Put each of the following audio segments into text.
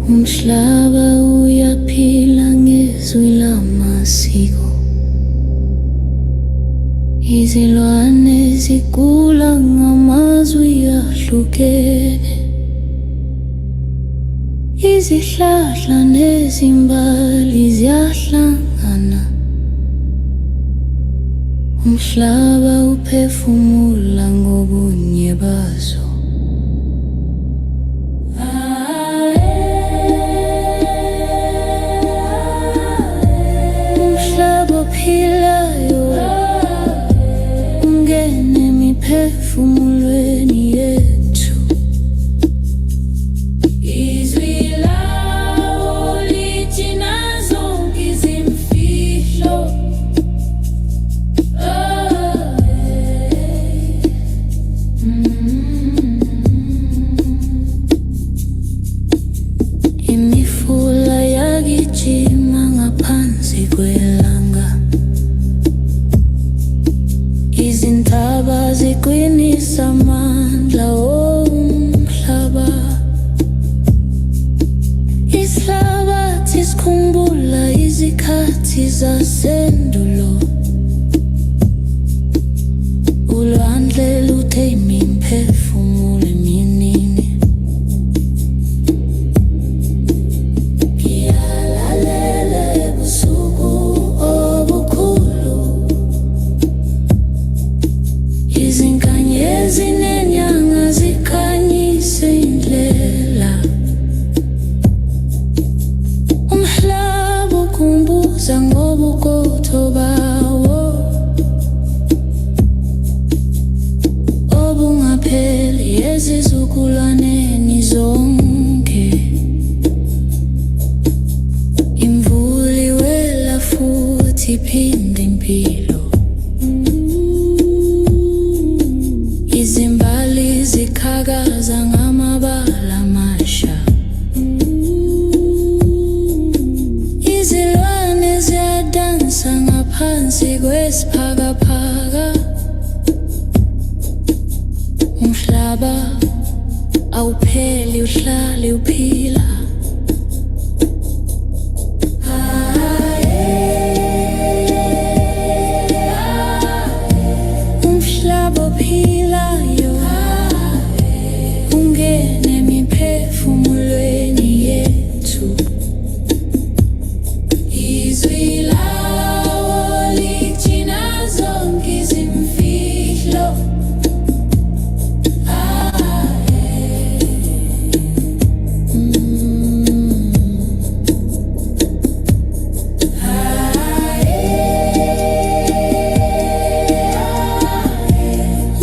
Umhlaba uyaphila ngezwi lamasiko, izilwane zigula ngamazwi ahlukene, izihlahla nezimbali ziyahlangana, umhlaba uphefumula ngobunye bazo. Ophilayo ungene miphefumulweni yethu, izwi lawo lithi nazo izimfihlo. Imifula yagijima ngaphansi kwelanga, izintaba ziqinisa amandla omhlaba, isihlabathi sikhumbula izikhathi zasendulo, ulwandle luthe imiphefumulo eminini. Ngiyalalela ebusuku obukhulu, izinkanyezi nenyanga zikhanyise indlela, umhlaba ukhumbuza ngobuqotho bawo obungapheli ezizukulwaneni zonke. Imvula siphinde impilo. Izimbali zikhakaza ngamabala amasha. Izilwane ziyadansa ngaphansi kwesiphakaphaka. Umhlaba awupheli uhlale uphila. Umhlaba ophilayo ungene emiphefumulweni yethu. Izwi lawo ligcina zonke izimfihlo.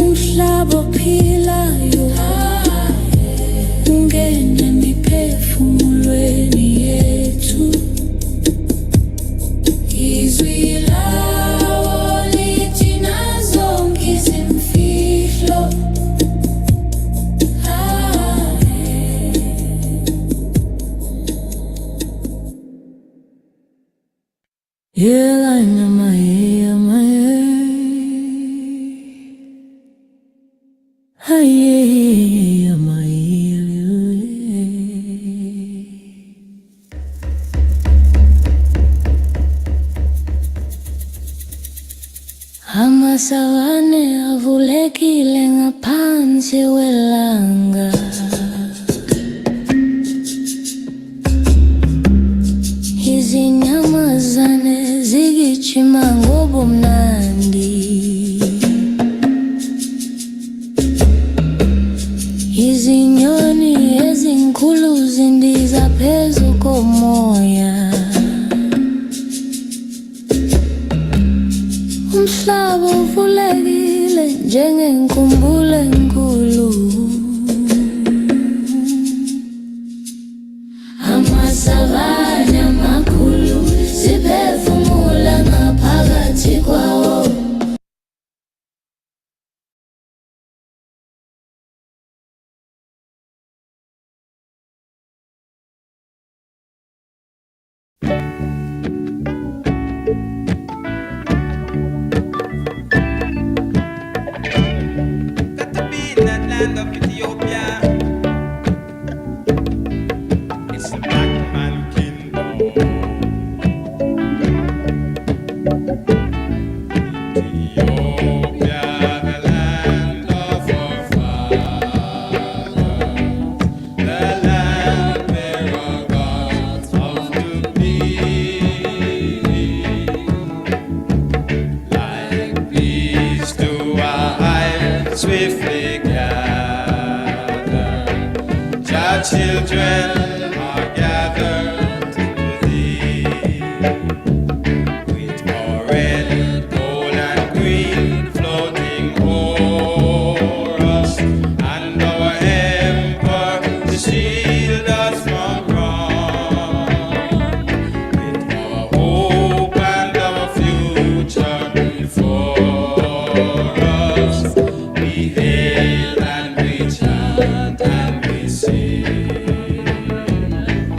Umhlaba ophilayo ungene emiphefumulweni yethu. Izwi lawo ligcina zonke izimfihlo. Yelanya maye maye, haye maye. Amasavane avulekile ngaphansi kwelanga. Izinyamazane zigijima ngobumnandi. Izinyoni ezinkulu zindiza phezu komoya. Umhlaba uvulekile njengenkumbulo enkulu. Amasavane amakhulu siphefumula ngaphakathi kwawo. Got to be in that land of Ethiopia. It's the black man kingdom. Ethiopia, the land of our fathers, the land where our gods have to be. Like bees to a hive swiftly gather, your children are gathered to thee. With red, gold and green floating o'er us, and our emperor to shield us from wrong. With our hope and our future before us, we hail and we chant and we sing.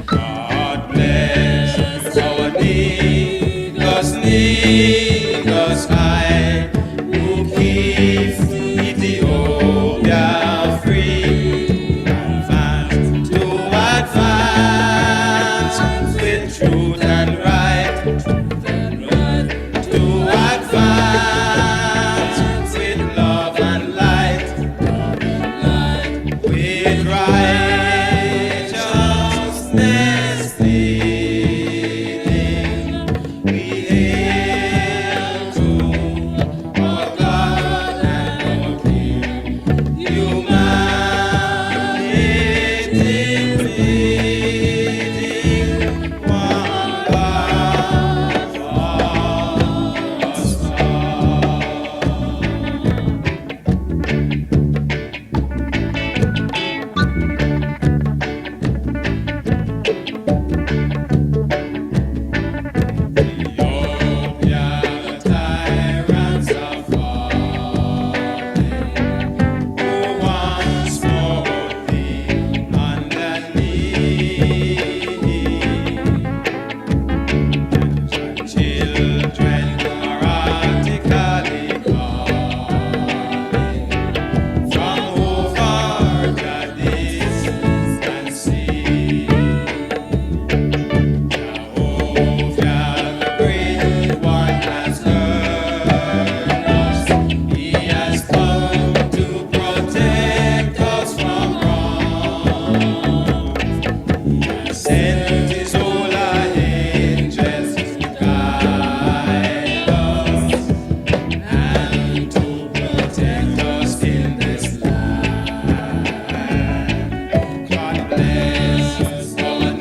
God bless our needless high, who keeps Ethiopia free and fast to advance with truth and right, to advance with love and light, with righteousness leading. We hail children automatically calling from over the distant sea. Jehovah, the great one, has heard us. He has come to protect us from wrong. Sent his holy angels to guide us and to protect us in this land. God bless our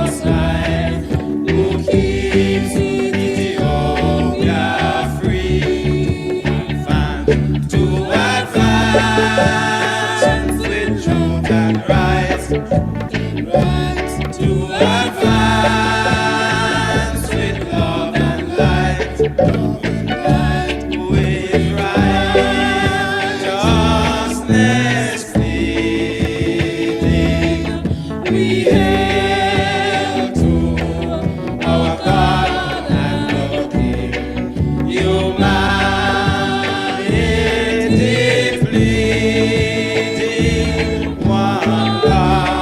Neguselam, who keeps Ethiopia free and fan to advance with truth and right, to advance with love and light, with righteousness pleading. We hail to our God and our King, humanity pleading one cause.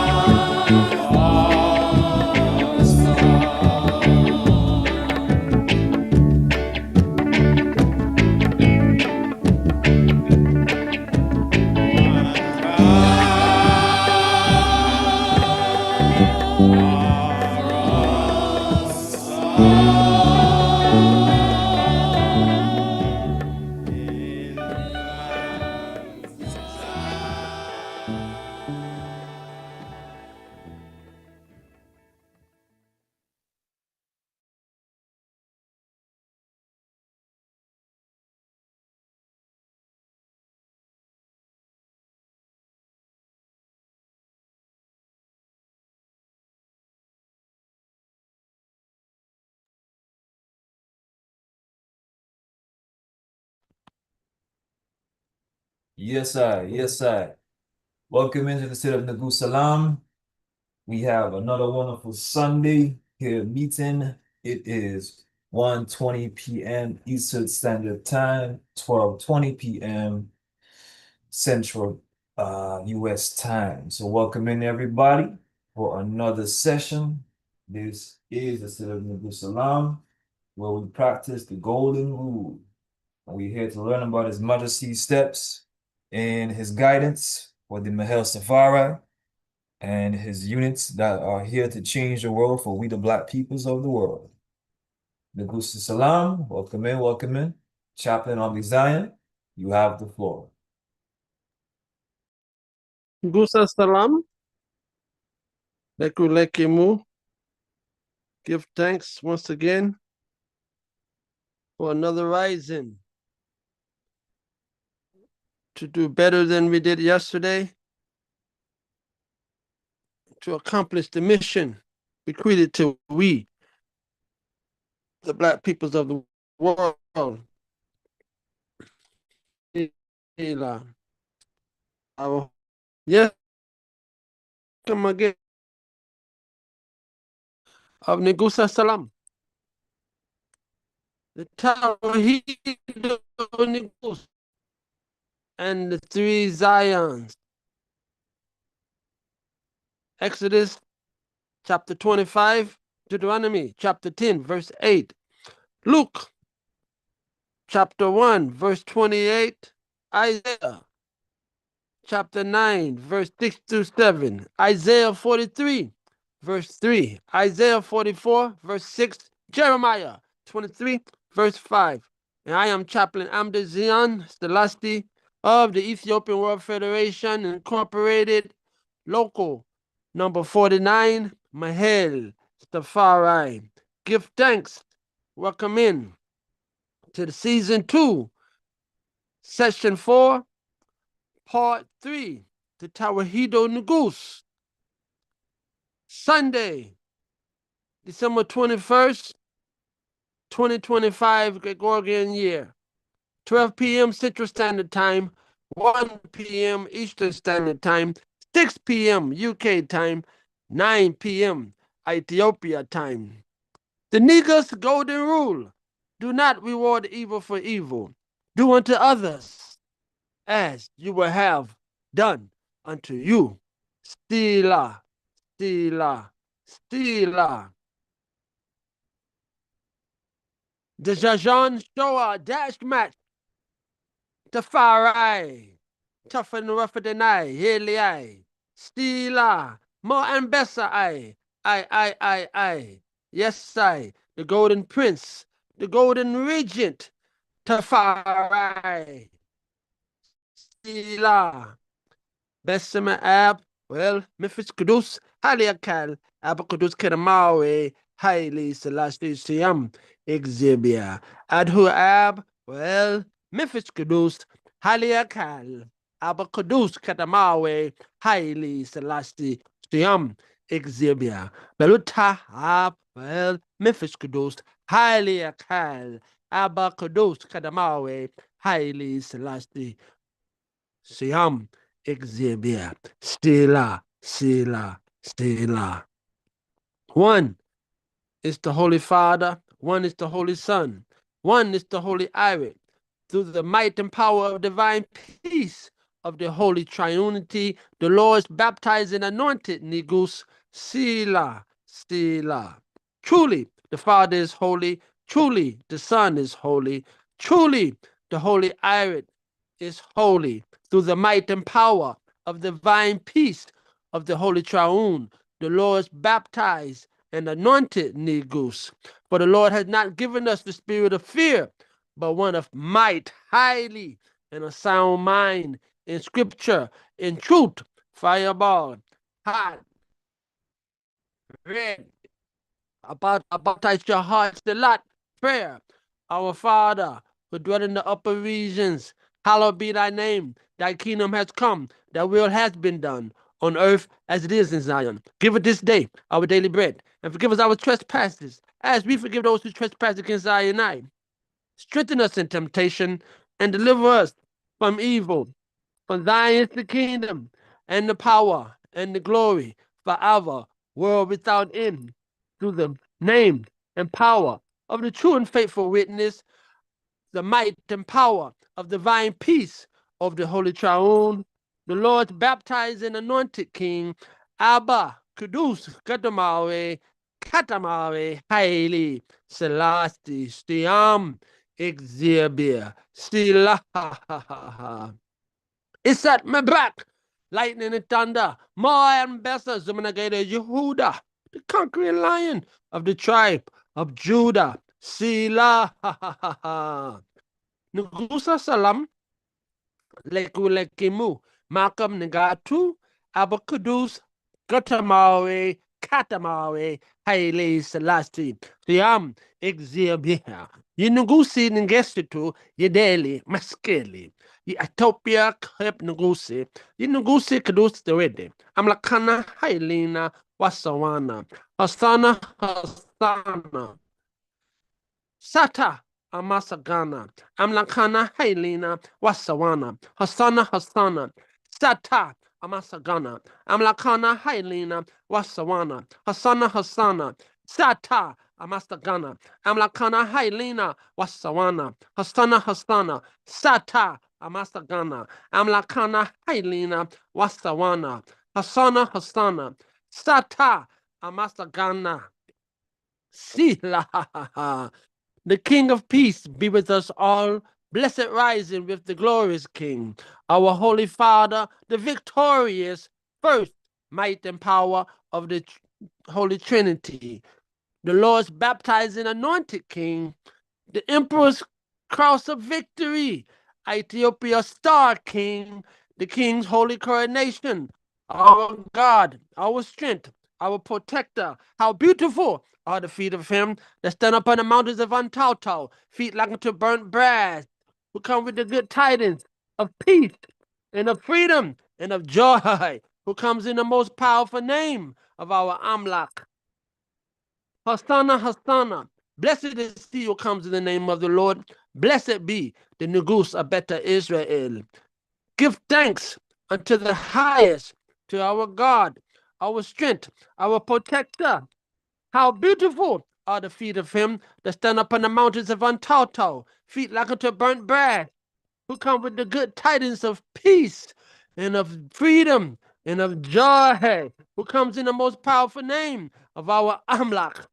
Yes, I. Yes, I. Welcome into the city of Neguselam. We have another wonderful Sunday here meeting. It is 1:20 p.m. Eastern Standard Time, 12:20 p.m. Central US time. So welcome in everybody for another session. This is the city of Neguselam, where we practice the golden rule. And we're here to learn about His Majesty's steps and his guidance for the Mahel Safari and his units that are here to change the world for we the black peoples of the world. Neguselam, welcome in, welcome in. Chaplain Abi Zion, you have the floor. Neguselam, Lekulekemu, give thanks once again for another rising to do better than we did yesterday, to accomplish the mission bequeathed to we, the black peoples of the world. Yes, come again of Neguselam. The Tawhid Negus and the three Zions. Exodus chapter 25, Deuteronomy chapter 10, verse 8. Luke chapter 1, verse 28. Isaiah chapter 9, verse 6 through 7. Isaiah 43, verse 3. Isaiah 44, verse 6. Jeremiah 23, verse 5. And I am Chaplain Amdezian Selasti of the Ethiopian World Federation Incorporated, local number 49, Mahel Safari. Give thanks. Welcome in to the season 2, session 4, part 3, the Tawahido Negus. Sunday, December 21st, 2025 Gregorian year. 12 p.m. Central Standard Time, 1 p.m. Eastern Standard Time, 6 p.m. UK time, 9 p.m. Ethiopia time. The Negus golden rule: do not reward evil for evil. Do unto others as you will have done unto you. Stila, stila, stila. The Jajan Shoah dash match. Tafari. Tougher and rougher than I. Haley I. Stila. More and better I. I. Yes, I. The Golden Prince. The Golden Regent. Tafari. Stila. Bessemer Ab. Well, Memphis Kudus. Highly Akal. Abakudus Kedamawe. Highly Celestial Siam. Exhibia. Adhu Ab. Well, Memphis Kudus. Highly Akal. Abakudus Kedamawe. Highly Celestial Siam. Exhibia. Beluta Ab. Well, Memphis Kudus. Highly Akal. Abakudus Kedamawe. Highly Celestial Siam. Exhibia. Stila. One is the Holy Father, one is the Holy Son, one is the Holy Irit. Through the might and power of divine peace of the Holy Triunity, the Lord's baptized and anointed Negus, Sila. Truly, the Father is holy. Truly, the Son is holy. Truly, the Holy Irit is holy. Through the might and power of divine peace of the Holy Triune, the Lord's baptized and anointed Negus. For the Lord has not given us the spirit of fear, but one of might, highly, and a sound mind, in scripture, in truth, fireball, hot, red, baptize your hearts a lot. Prayer. Our Father, who dwell in the upper regions, hallowed be thy name. Thy kingdom has come, thy will has been done, on earth as it is in Zion. Give us this day our daily bread, and forgive us our trespasses, as we forgive those who trespass against Zion. Strengthen us in temptation, and deliver us from evil. For thine is the kingdom, and the power, and the glory, forever, world without end. Through the name and power of the true and faithful witness, the might and power of divine peace of the Holy Triune, the Lord's baptized and anointed King, Abba, Kudus, Katamawe, Haile, Selassie, Stiam, Exhibia, Stila. It's at my back, lightning and thunder, more and better, Zumanagada Yehuda, the conquering lion of the tribe of Judah, Sila. Neguselam, Lekulekimu, Malcolm Negatu, Abakudus, Katamawe, Haile Selassie, Siam, Exhibia, Yinugusi Ngesitu, Yedeli, Maskeli, Ethiopia, Kep Negusi, Yinugusi Kadus the Rede, Amlakana, Hailina, Wasawana, Hasana, Sata Amasagana, Amlakana Hailina, Wasawana, Hasana, Sata Amasagana, Amlakana Hailina, Wasawana, Hasana, Sata Amasagana, Amlakana Hailina, Wasawana, Hasana, Sata Amasagana, Amlakana Hailina, Wasawana, Hasana, Sata Amasagana, Sila. The King of Peace be with us all. Blessed rising with the glorious King, our Holy Father, the victorious first might and power of the Holy Trinity, the Lord's baptized and anointed King, the Emperor's cross of victory, Ethiopia's star King, the King's holy coronation, our God, our strength, our protector. How beautiful are the feet of him that stand upon the mountains of Untauto, feet like unto burnt brass, who come with the good tidings of peace and of freedom and of joy, who comes in the most powerful name of our Amlak. Hasana. Blessed is he who comes in the name of the Lord. Blessed be the Negus of Beta Israel. Give thanks unto the highest, to our God, our strength, our protector, How beautiful are the feet of him that stand upon the mountains of Antauto, feet like unto burnt brass, who come with the good tidings of peace and of freedom and of joy, who comes in the most powerful name of our Amlak.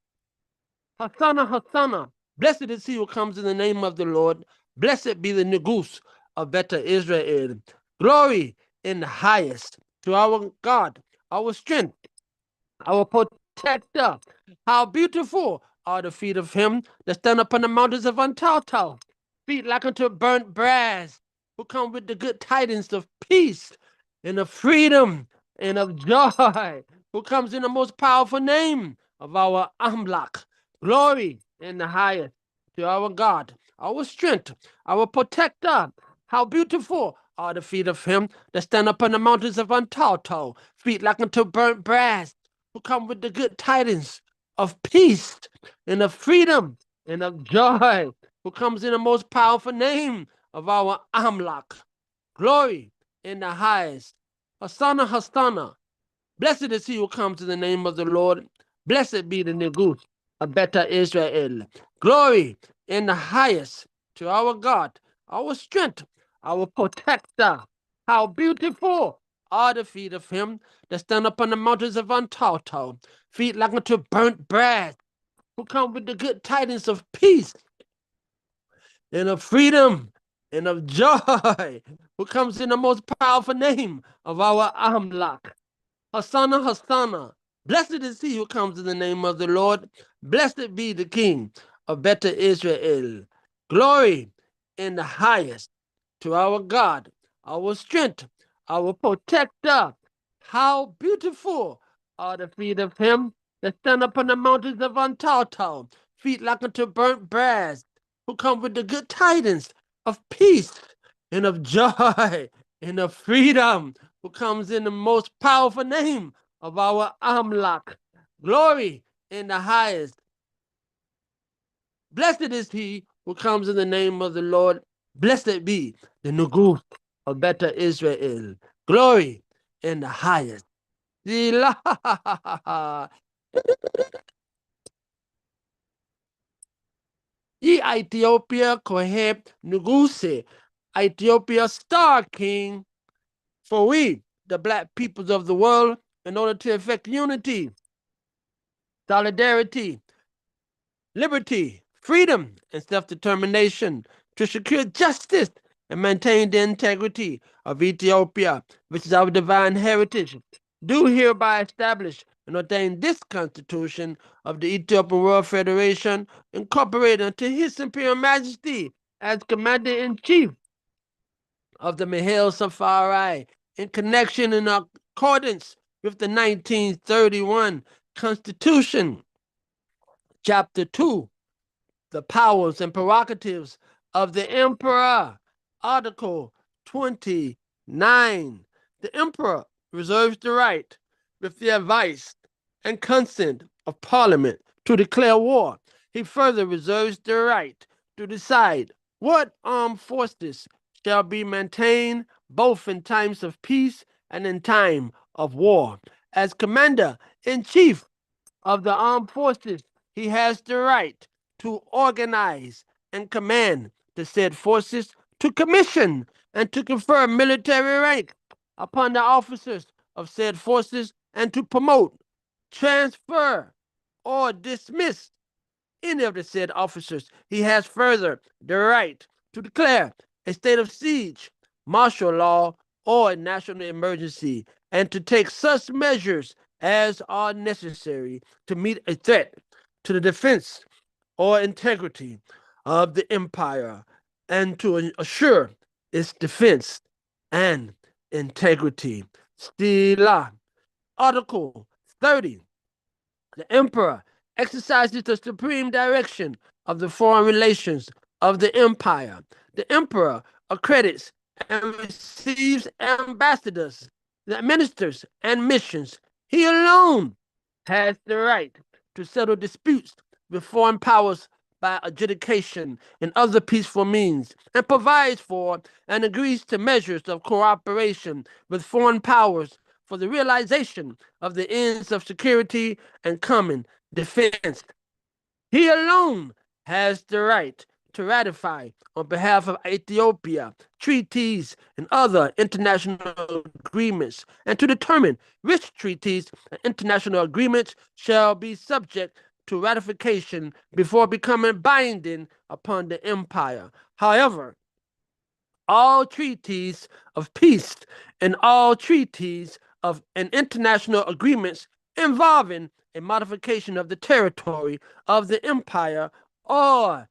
Hosanna, Hosanna. Blessed is he who comes in the name of the Lord. Blessed be the Negus of better Israel. Glory in the highest to our God, our strength, our protector. How beautiful are the feet of him that stand upon the mountains of Antauto, feet like unto burnt brass, who come with the good tidings of peace and of freedom and of joy, who comes in the most powerful name of our Amlak. Glory in the highest to our God, our strength, our protector. How beautiful are the feet of him that stand upon the mountains of Antauto, feet like unto burnt brass, who come with the good tidings of peace and of freedom and of joy, who comes in the most powerful name of our Amlak. Glory in the highest. Hosanna, Hosanna. Blessed is he who comes in the name of the Lord. Blessed be the Negus of better Israel. Glory in the highest to our God, our strength, our protector. How beautiful are the feet of him that stand upon the mountains of Antauto, feet like unto burnt brass, who come with the good tidings of peace and of freedom and of joy, who comes in the most powerful name of our Amlak. Hosanna, Hosanna. Blessed is he who comes in the name of the Lord. Blessed be the King of better Israel. Glory in the highest to our God, our strength, our protector. How beautiful are the feet of him that stand upon the mountains of Antauto, feet like unto burnt brass, who come with the good tidings of peace and of joy and of freedom, who comes in the most powerful name of our Amlak. Glory in the highest. Blessed is he who comes in the name of the Lord. Blessed be the Nugus of better Israel. Glory in the highest. Ye Ethiopia Koheb Nuguse, Ethiopia Star King, for we, the black peoples of the world, in order to effect unity, solidarity, liberty, freedom, and self-determination, to secure justice and maintain the integrity of Ethiopia, which is our divine heritage, do hereby establish and ordain this Constitution of the Ethiopian World Federation, incorporated into His Imperial Majesty as Commander-in-Chief of the Mahel Safari, in connection and accordance with the 1931 Constitution, Chapter 2, the powers and prerogatives of the Emperor. Article 29. The Emperor reserves the right, with the advice and consent of Parliament, to declare war. He further reserves the right to decide what armed forces shall be maintained both in times of peace and in time of war. As Commander-in-Chief of the armed forces, he has the right to organize and command the said forces, to commission and to confer military rank upon the officers of said forces, and to promote, transfer, or dismiss any of the said officers. He has further the right to declare a state of siege, martial law, or a national emergency, and to take such measures as are necessary to meet a threat to the defense or integrity of the empire, and to assure its defense and integrity. Stila. Article 30. The emperor exercises the supreme direction of the foreign relations of the empire. The emperor accredits and receives ambassadors, the ministers, and missions. He alone has the right to settle disputes with foreign powers by adjudication and other peaceful means, and provides for and agrees to measures of cooperation with foreign powers for the realization of the ends of security and common defense. He alone has the right to ratify on behalf of Ethiopia treaties and other international agreements, and to determine which treaties and international agreements shall be subject to ratification before becoming binding upon the empire. However, all treaties of peace and all treaties of and international agreements involving a modification of the territory of the empire or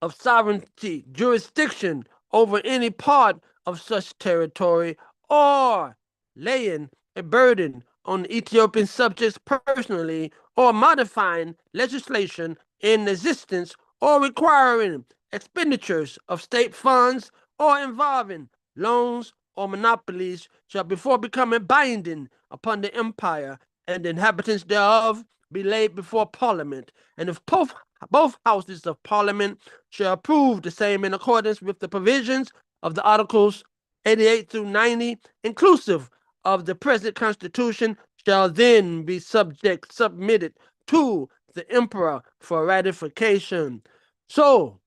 of sovereignty, jurisdiction over any part of such territory, or laying a burden on Ethiopian subjects personally, or modifying legislation in existence, or requiring expenditures of state funds, or involving loans or monopolies, shall before becoming binding upon the empire and the inhabitants thereof be laid before Parliament. And if both houses of Parliament shall approve the same in accordance with the provisions of the Articles 88 through 90, inclusive of the present Constitution, shall then be submitted to the Emperor for ratification. So,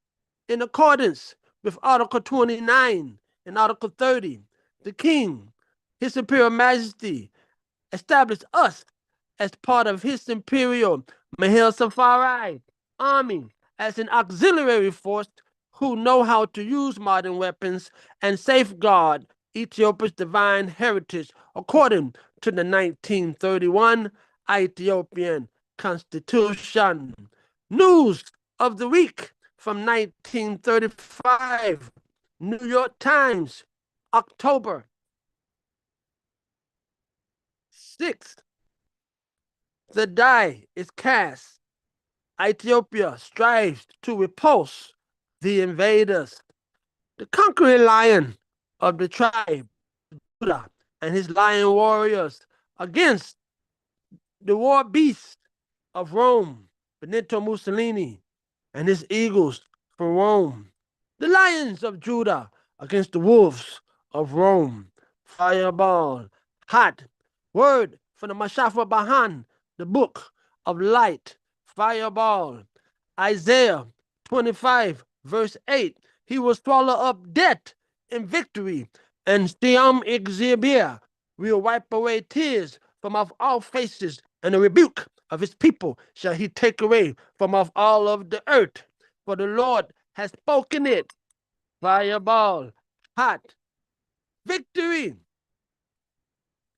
in accordance with Article 29 and Article 30, the King, His Imperial Majesty, established us as part of his Imperial Mahel Safari army as an auxiliary force who know how to use modern weapons and safeguard Ethiopia's divine heritage according to the 1931 Ethiopian Constitution. News of the week from 1935, New York Times, October 6th. The die is cast. Ethiopia strives to repulse the invaders. The conquering lion of the tribe, Judah, and his lion warriors against the war beast of Rome, Benito Mussolini, and his eagles from Rome. The lions of Judah against the wolves of Rome. Fireball, hot, word from the Mashafa Bahan, the book of light. Fireball, Isaiah 25, verse 8. He will swallow up death in victory, and Stiam Exibia will wipe away tears from off all faces, and the rebuke of his people shall he take away from off all of the earth. For the Lord has spoken it. Fireball, hot, victory,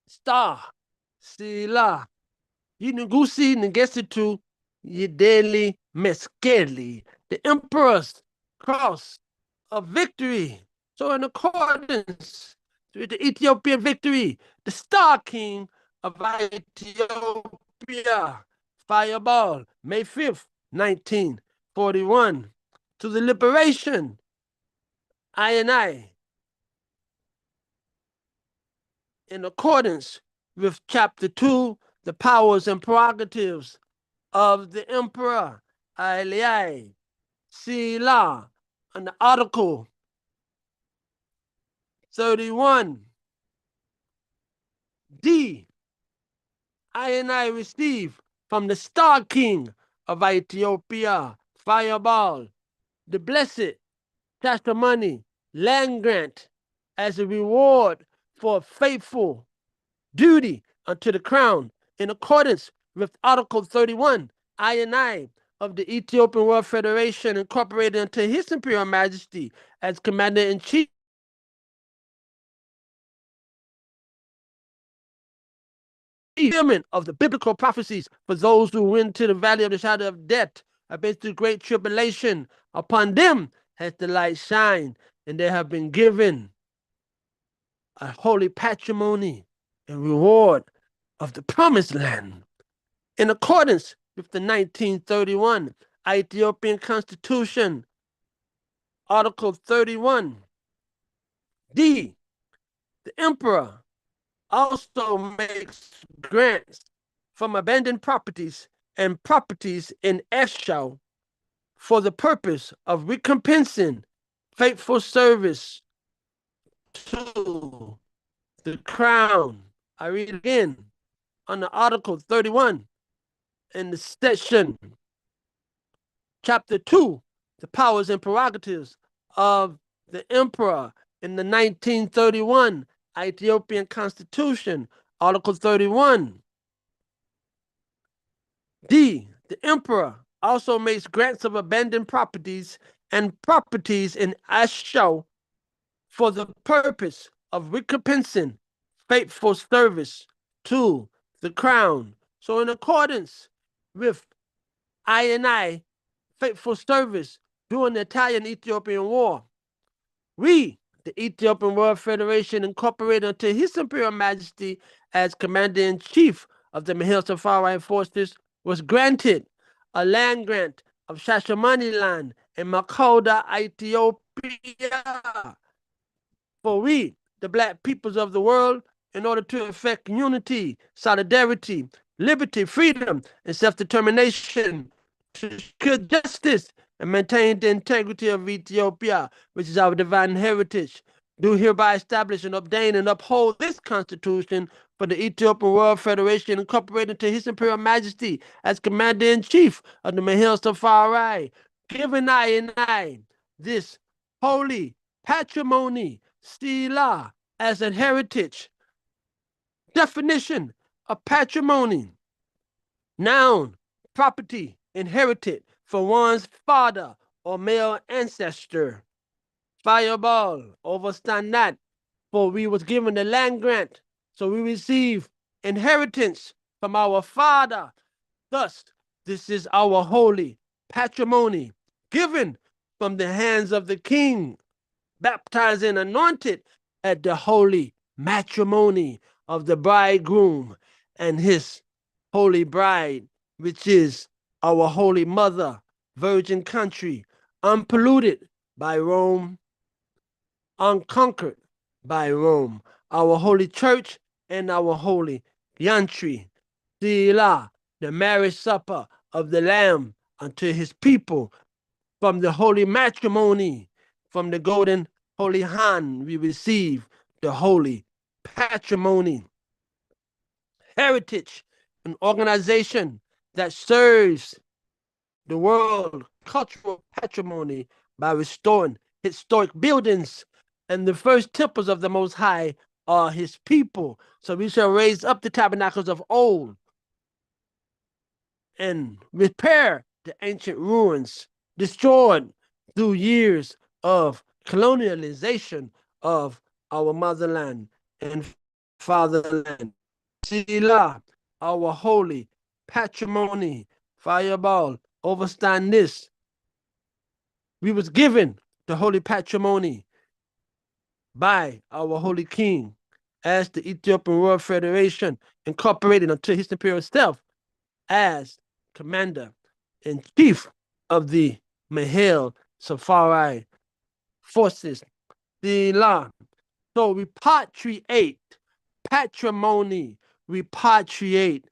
star, sila, Yinugusi Negesitu, Yideli Meskeli, the emperor's cross of victory. So in accordance with the Ethiopian victory, the Star King of Ethiopia, Fireball, May 5th, 1941, to the liberation, I, in accordance with Chapter 2, the powers and prerogatives of the Emperor, Haile Selassie, and Article 31. D. I receive from the Star King of Ethiopia, Fireball, the blessed testimony, land grant as a reward for faithful duty unto the crown in accordance with Article 31, I of the Ethiopian World Federation, incorporated into His Imperial Majesty as Commander-in-Chief fulfillment of the biblical prophecies for those who went to the valley of the shadow of death amidst the great tribulation. Upon them has the light shined, and they have been given a holy patrimony and reward of the promised land. In accordance with the 1931 Ethiopian Constitution, Article 31, D, the Emperor also makes grants from abandoned properties and properties in exile for the purpose of recompensing faithful service to the crown. I read again. under Article 31 in the section, Chapter 2, the powers and prerogatives of the emperor in the 1931 Ethiopian Constitution, Article 31. D. The emperor also makes grants of abandoned properties and properties in Asho for the purpose of recompensing faithful service to the crown. So in accordance with I faithful service during the Italian-Ethiopian War, we, the Ethiopian World Federation, incorporated unto His Imperial Majesty as Commander-in-Chief of the Mahil Safari Forces, was granted a land grant of Shashamani land in Makoda, Ethiopia. For we, the Black peoples of the world, in order to effect unity, solidarity, liberty, freedom, and self-determination, to secure justice and maintain the integrity of Ethiopia, which is our divine heritage, do hereby establish and ordain and uphold this Constitution for the Ethiopian World Federation, incorporated to His Imperial Majesty as Commander-in-Chief of the Mahil Safari, giving I this holy patrimony, Stila, as a heritage. Definition of patrimony: noun, property inherited from one's father or male ancestor. Fireball, overstand that, for we was given the land grant, so we receive inheritance from our father. Thus, this is our holy patrimony, given from the hands of the king, baptized and anointed at the holy matrimony of the bridegroom and his holy bride, which is our holy mother, virgin country, unpolluted by Rome, unconquered by Rome, our holy church and our holy yantri, Sila, the marriage supper of the Lamb unto his people. From the holy matrimony, from the golden holy hand, we receive the holy patrimony. Heritage, an organization that serves the world cultural patrimony by restoring historic buildings, and the first temples of the Most High are his people. So we shall raise up the tabernacles of old and repair the ancient ruins destroyed through years of colonialization of our motherland and fatherland. Sila, our holy patrimony. Fireball, overstand this. We was given the holy patrimony by our holy king as the Ethiopian World Federation, incorporated unto His Imperial self as Commander-in-Chief of the Mahil Safari Forces. Sila. So repatriate, patrimony, repatriate,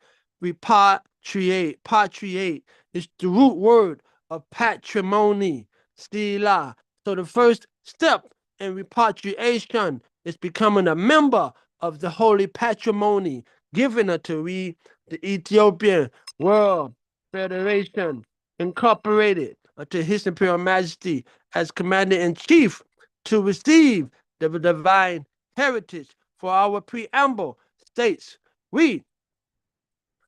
patriate is the root word of patrimony, Stila. So the first step in repatriation is becoming a member of the holy patrimony given unto we, the Ethiopian World Federation, incorporated unto His Imperial Majesty as Commander-in-Chief, to receive the divine heritage. For our preamble states, we,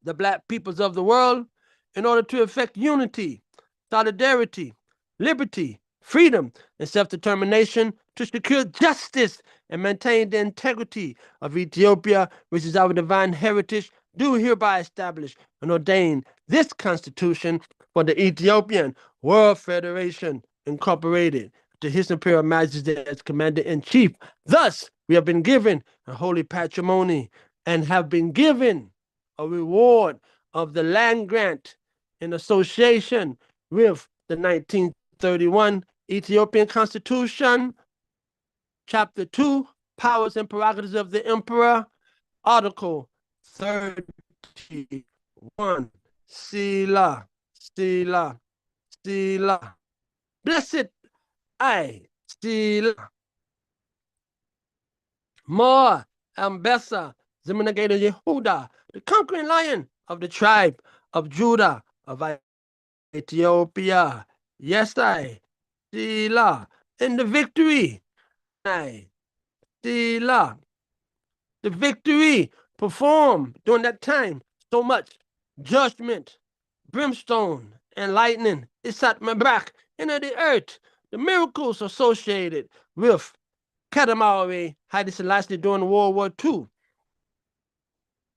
the Black peoples of the world, in order to effect unity, solidarity, liberty, freedom, and self-determination, to secure justice and maintain the integrity of Ethiopia, which is our divine heritage, do hereby establish and ordain this Constitution for the Ethiopian World Federation, incorporated to His Imperial Majesty as Commander-in-Chief. Thus, we have been given a holy patrimony and have been given a reward of the land grant in association with the 1931 Ethiopian Constitution, Chapter 2, Powers and Prerogatives of the Emperor, Article 31. Sila, Sila, Sila. Blessed I, Sila. More Ambessa, Zimunagada Yehuda, the conquering lion of the tribe of Judah of Ethiopia. Yes, I. Sila. In the victory. I. Sila. The victory performed during that time so much judgment, brimstone, and lightning. It sat my back into the earth. The miracles associated with Katamari Haile Selassie during World War II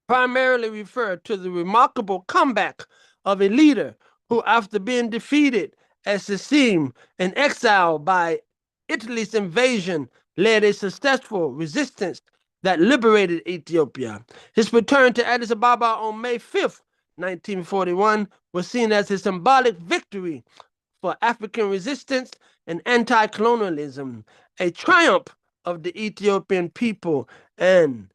primarily refer to the remarkable comeback of a leader who, after being defeated, as it seemed, and exiled by Italy's invasion, led a successful resistance that liberated Ethiopia. His return to Addis Ababa on May 5th, 1941, was seen as a symbolic victory for African resistance and anti-colonialism, a triumph of the Ethiopian people and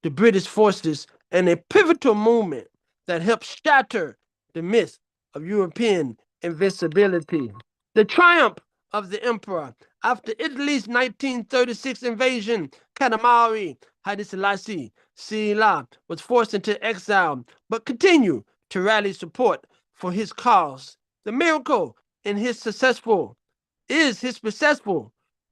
the British forces, and a pivotal moment that helped shatter the myth of European invincibility. The triumph of the emperor. After Italy's 1936 invasion, Katamari Haile Selassie Sila was forced into exile, but continued to rally support for his cause. The miracle in his successful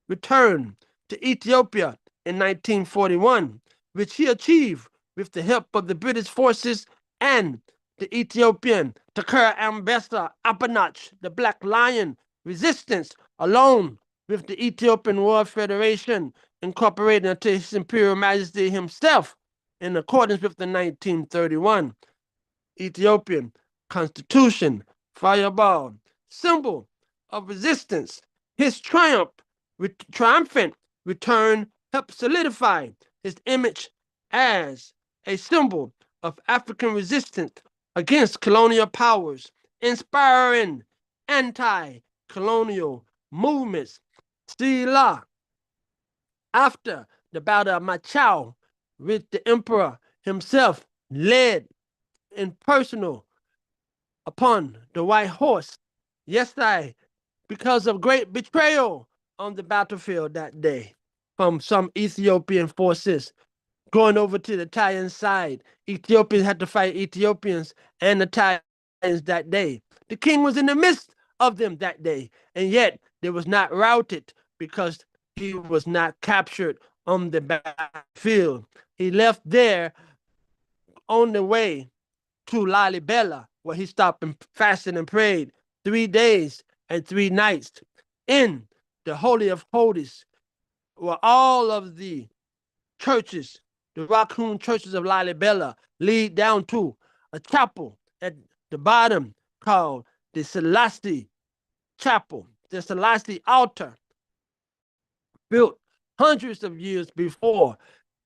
return to Ethiopia in 1941, which he achieved with the help of the British forces and the Ethiopian Takara Ambassador Apanach, the Black Lion resistance, along with the Ethiopian World Federation, incorporated into His Imperial Majesty himself in accordance with the 1931 Ethiopian Constitution, fireball, symbol of resistance. His triumphant return helped solidify his image as a symbol of African resistance against colonial powers, inspiring anti-colonial movements. Sila, after the Battle of Machau, which the emperor himself led in personal upon the white horse. Yes, because of great betrayal on the battlefield that day from some Ethiopian forces going over to the Italian side. Ethiopians had to fight Ethiopians and Italians that day. The king was in the midst of them that day, and yet they was not routed because he was not captured on the battlefield. He left there on the way to Lalibela, where he stopped and fasted and prayed 3 days and 3 nights in the Holy of Holies, where all of the churches, the raccoon churches of Lalibela, lead down to a chapel at the bottom called the Selassie Chapel, the Selassie altar, built hundreds of years before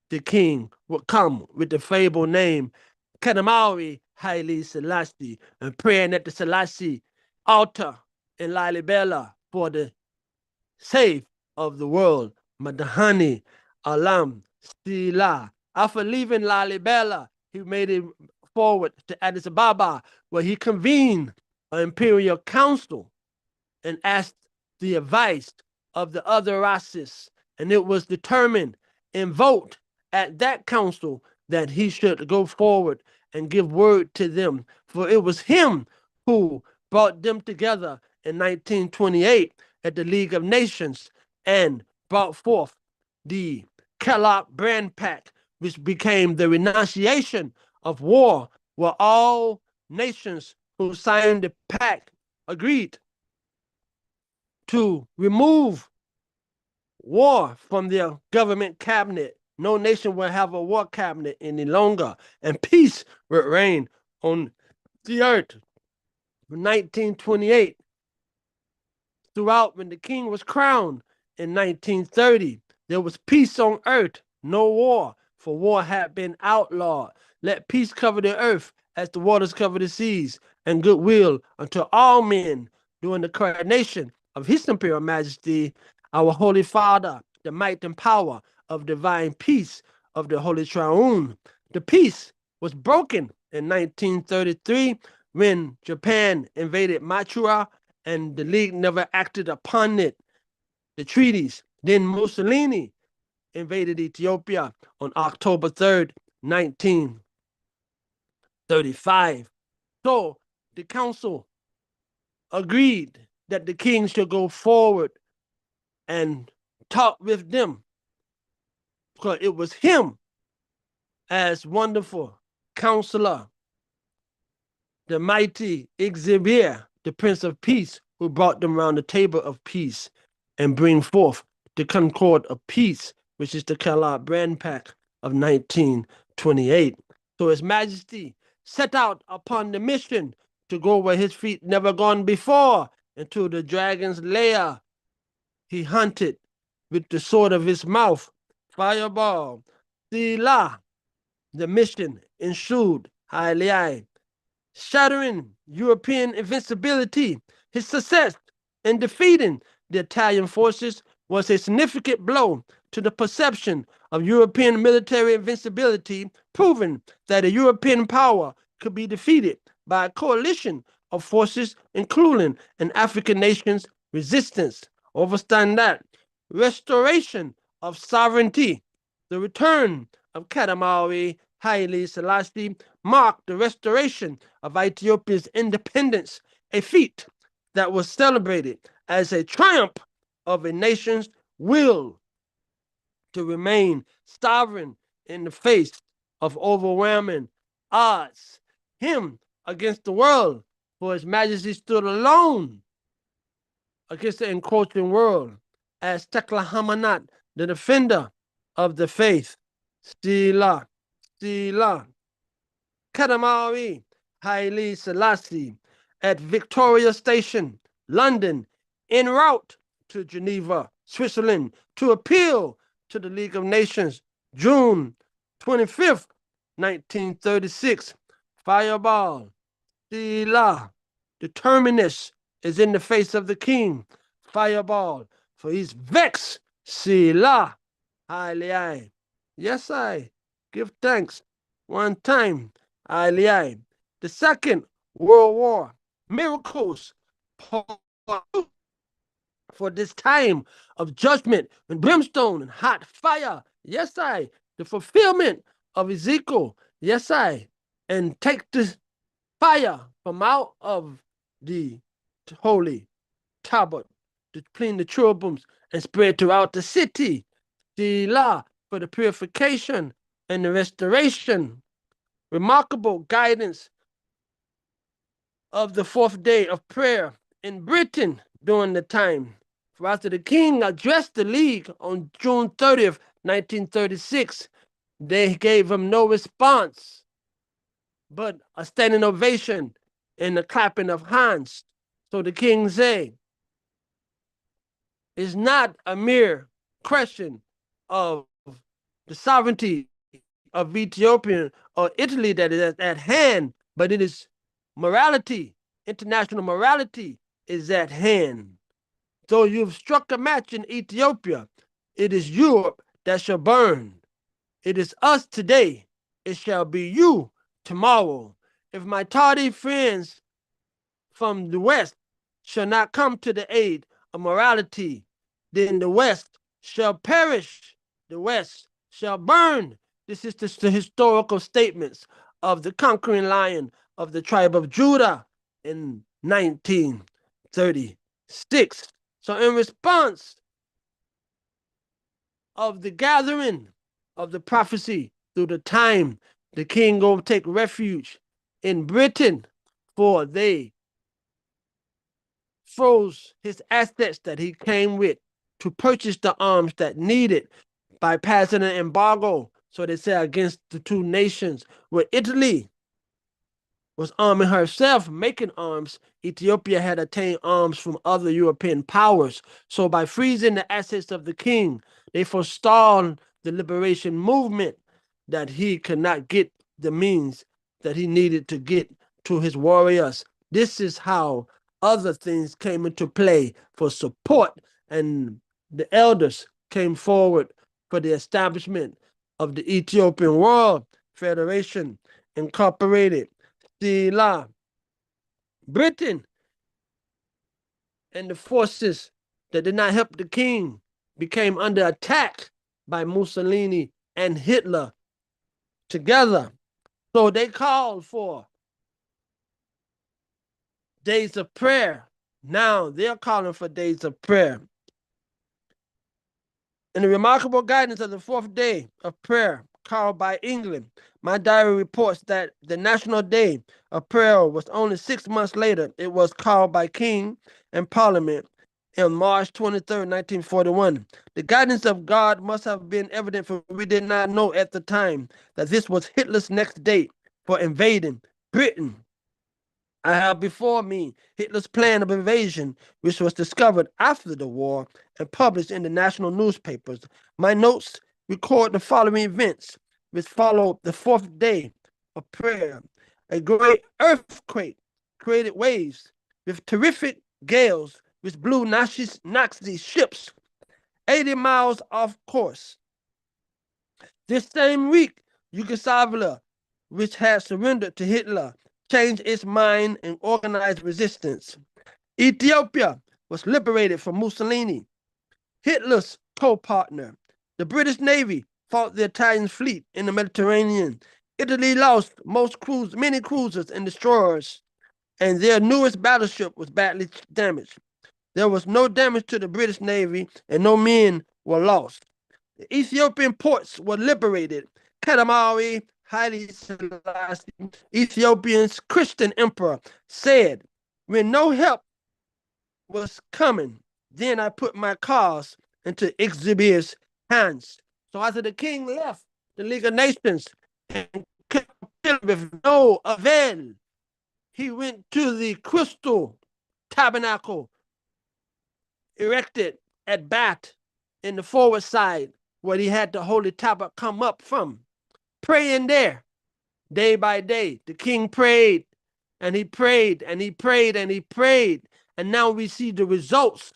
the king would come with the fabled name Katamari Haile Selassie, and praying at the Selassie altar in Lalibela for the save of the world. Madahani Alam Sila. After leaving Lalibela, he made it forward to Addis Ababa, where he convened an imperial council and asked the advice of the other races, and it was determined and vote at that council that he should go forward and give word to them, for it was him who brought them together in 1928 at the League of Nations and brought forth the Kellogg Brand Pact, which became the renunciation of war, where all nations who signed the pact agreed to remove war from their government cabinet. No nation will have a war cabinet any longer, and peace will reign on the earth. From 1928 throughout, when the king was crowned in 1930, there was peace on earth, no war, for war had been outlawed. Let peace cover the earth as the waters cover the seas, and goodwill unto all men during the coronation of His Imperial Majesty, our Holy Father, the might and power of divine peace of the Holy Triune. The peace was broken in 1933 when Japan invaded Manchuria and the League never acted upon it. The treaties. Then Mussolini invaded Ethiopia on October 3rd, 19 1935. So the council agreed that the king should go forward and talk with them, because it was him as wonderful counselor, the mighty Xavier, the Prince of Peace, who brought them around the table of peace and bring forth the Concord of Peace, which is the Kellogg Brand Pack of 1928. So His Majesty set out upon the mission to go where his feet never gone before, into the dragon's lair. He hunted with the sword of his mouth, fireball, Sila. The mission ensued, highly shattering European invincibility. His success in defeating the Italian forces was a significant blow to the perception of European military invincibility, proving that a European power could be defeated by a coalition of forces, including an African nation's resistance. Overstand that. Restoration of sovereignty. The return of Katamari Haile Selassie marked the restoration of Ethiopia's independence, a feat that was celebrated as a triumph of a nation's will to remain sovereign in the face of overwhelming odds. Him against the world, for His Majesty stood alone against the encroaching world as Tekla Hamanat, the defender of the faith. Sila, Sila. Katamari Haile Selassie at Victoria Station, London, en route to Geneva, Switzerland, to appeal to the League of Nations, June 25th, 1936. Fireball, Sila. The terminus is in the face of the king. Fireball, for he's vexed. Sila. Haile. Yes, I give thanks one time. The Second World War, miracles for this time of judgment and brimstone and hot fire. Yes, the fulfillment of Ezekiel. Yes, and take the fire from out of the holy tablet between the cherubims and spread throughout the city. The law for the purification and the restoration. Remarkable guidance of the fourth day of prayer in Britain during the time. For after the king addressed the League on June 30th, 1936, they gave him no response, but a standing ovation and the clapping of hands. So the king said, it's not a mere question of the sovereignty of Ethiopia or Italy that is at hand, but it is morality. International morality is at hand. So you've struck a match in Ethiopia. It is Europe that shall burn. It is us today. It shall be you tomorrow. If my tardy friends from the West shall not come to the aid of morality, then the West shall perish. The West shall burn. This is the historical statements of the conquering lion of the tribe of Judah in 1936. So in response of the gathering of the prophecy through the time, the king will take refuge in Britain, for they froze his assets that he came with to purchase the arms that needed by passing an embargo. So they say against the two nations, where Italy was arming herself, making arms. Ethiopia had attained arms from other European powers. So by freezing the assets of the king, they forestalled the liberation movement, that he could not get the means that he needed to get to his warriors. This is how other things came into play for support, and the elders came forward for the establishment of the Ethiopian World Federation Incorporated. Sila. Britain and the forces that did not help the king became under attack by Mussolini and Hitler together. So they called for days of prayer. Now they're calling for days of prayer. In the remarkable guidance of the fourth day of prayer, called by England, my diary reports that the National Day of Prayer was only 6 months later. It was called by King and Parliament on March 23rd, 1941. The guidance of God must have been evident, for we did not know at the time that this was Hitler's next date for invading Britain. I have before me Hitler's plan of invasion, which was discovered after the war and published in the national newspapers. My notes record the following events, which followed the fourth day of prayer. A great earthquake created waves with terrific gales, which blew Nazi ships 80 miles off course. This same week, Yugoslavia, which had surrendered to Hitler, changed its mind and organized resistance. Ethiopia was liberated from Mussolini, Hitler's co-partner. The British Navy fought the Italian fleet in the Mediterranean. Italy lost many cruisers and destroyers, and their newest battleship was badly damaged. There was no damage to the British Navy, and no men were lost. The Ethiopian ports were liberated. Kadamawi Haile Selassie, Ethiopia's Christian emperor, said, when no help was coming, then I put my cause into Exhibi's hands. So after the king left the League of Nations and with no avail, he went to the crystal tabernacle erected at Bat in the forward side, where he had the holy tablet come up from, praying there day by day. The king prayed and he prayed and he prayed and he prayed. And now we see the results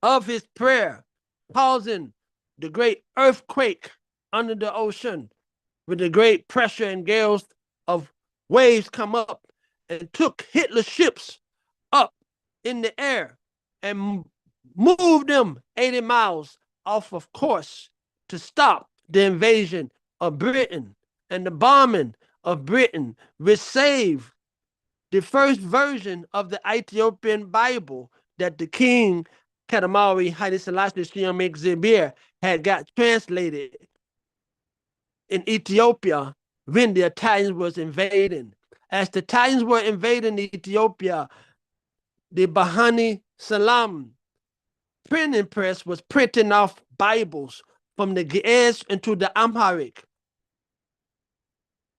of his prayer, causing the great earthquake under the ocean, with the great pressure and gales of waves come up and took Hitler's ships up in the air and moved them 80 miles off of course to stop the invasion of Britain and the bombing of Britain, which saved the first version of the Ethiopian Bible that the king Kadamawi Haile Selassie had got translated in Ethiopia when the Italians was invading. As the Italians were invading Ethiopia, the Bahani Salam printing press was printing off Bibles from the Ge'ez into the Amharic.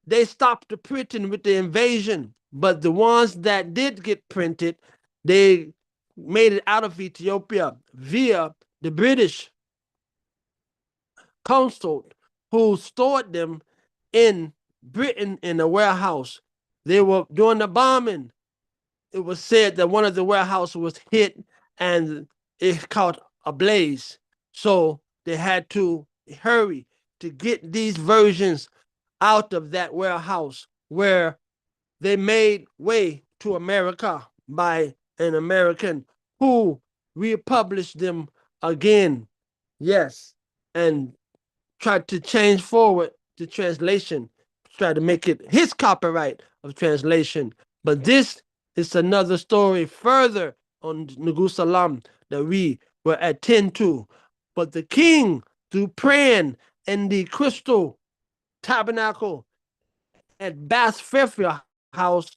They stopped the printing with the invasion, but the ones that did get printed, they made it out of Ethiopia via the British consul, who stored them in Britain in a warehouse. They were doing the bombing. It was said that one of the warehouses was hit and it caught a blaze. So they had to hurry to get these versions out of that warehouse, where they made way to America by an American who republished them again. Yes. And tried to change forward the translation, try to make it his copyright of translation. But this is another story further on Neguselam that we will attend to. But the king, through praying in the crystal tabernacle at Bath Fairfield House,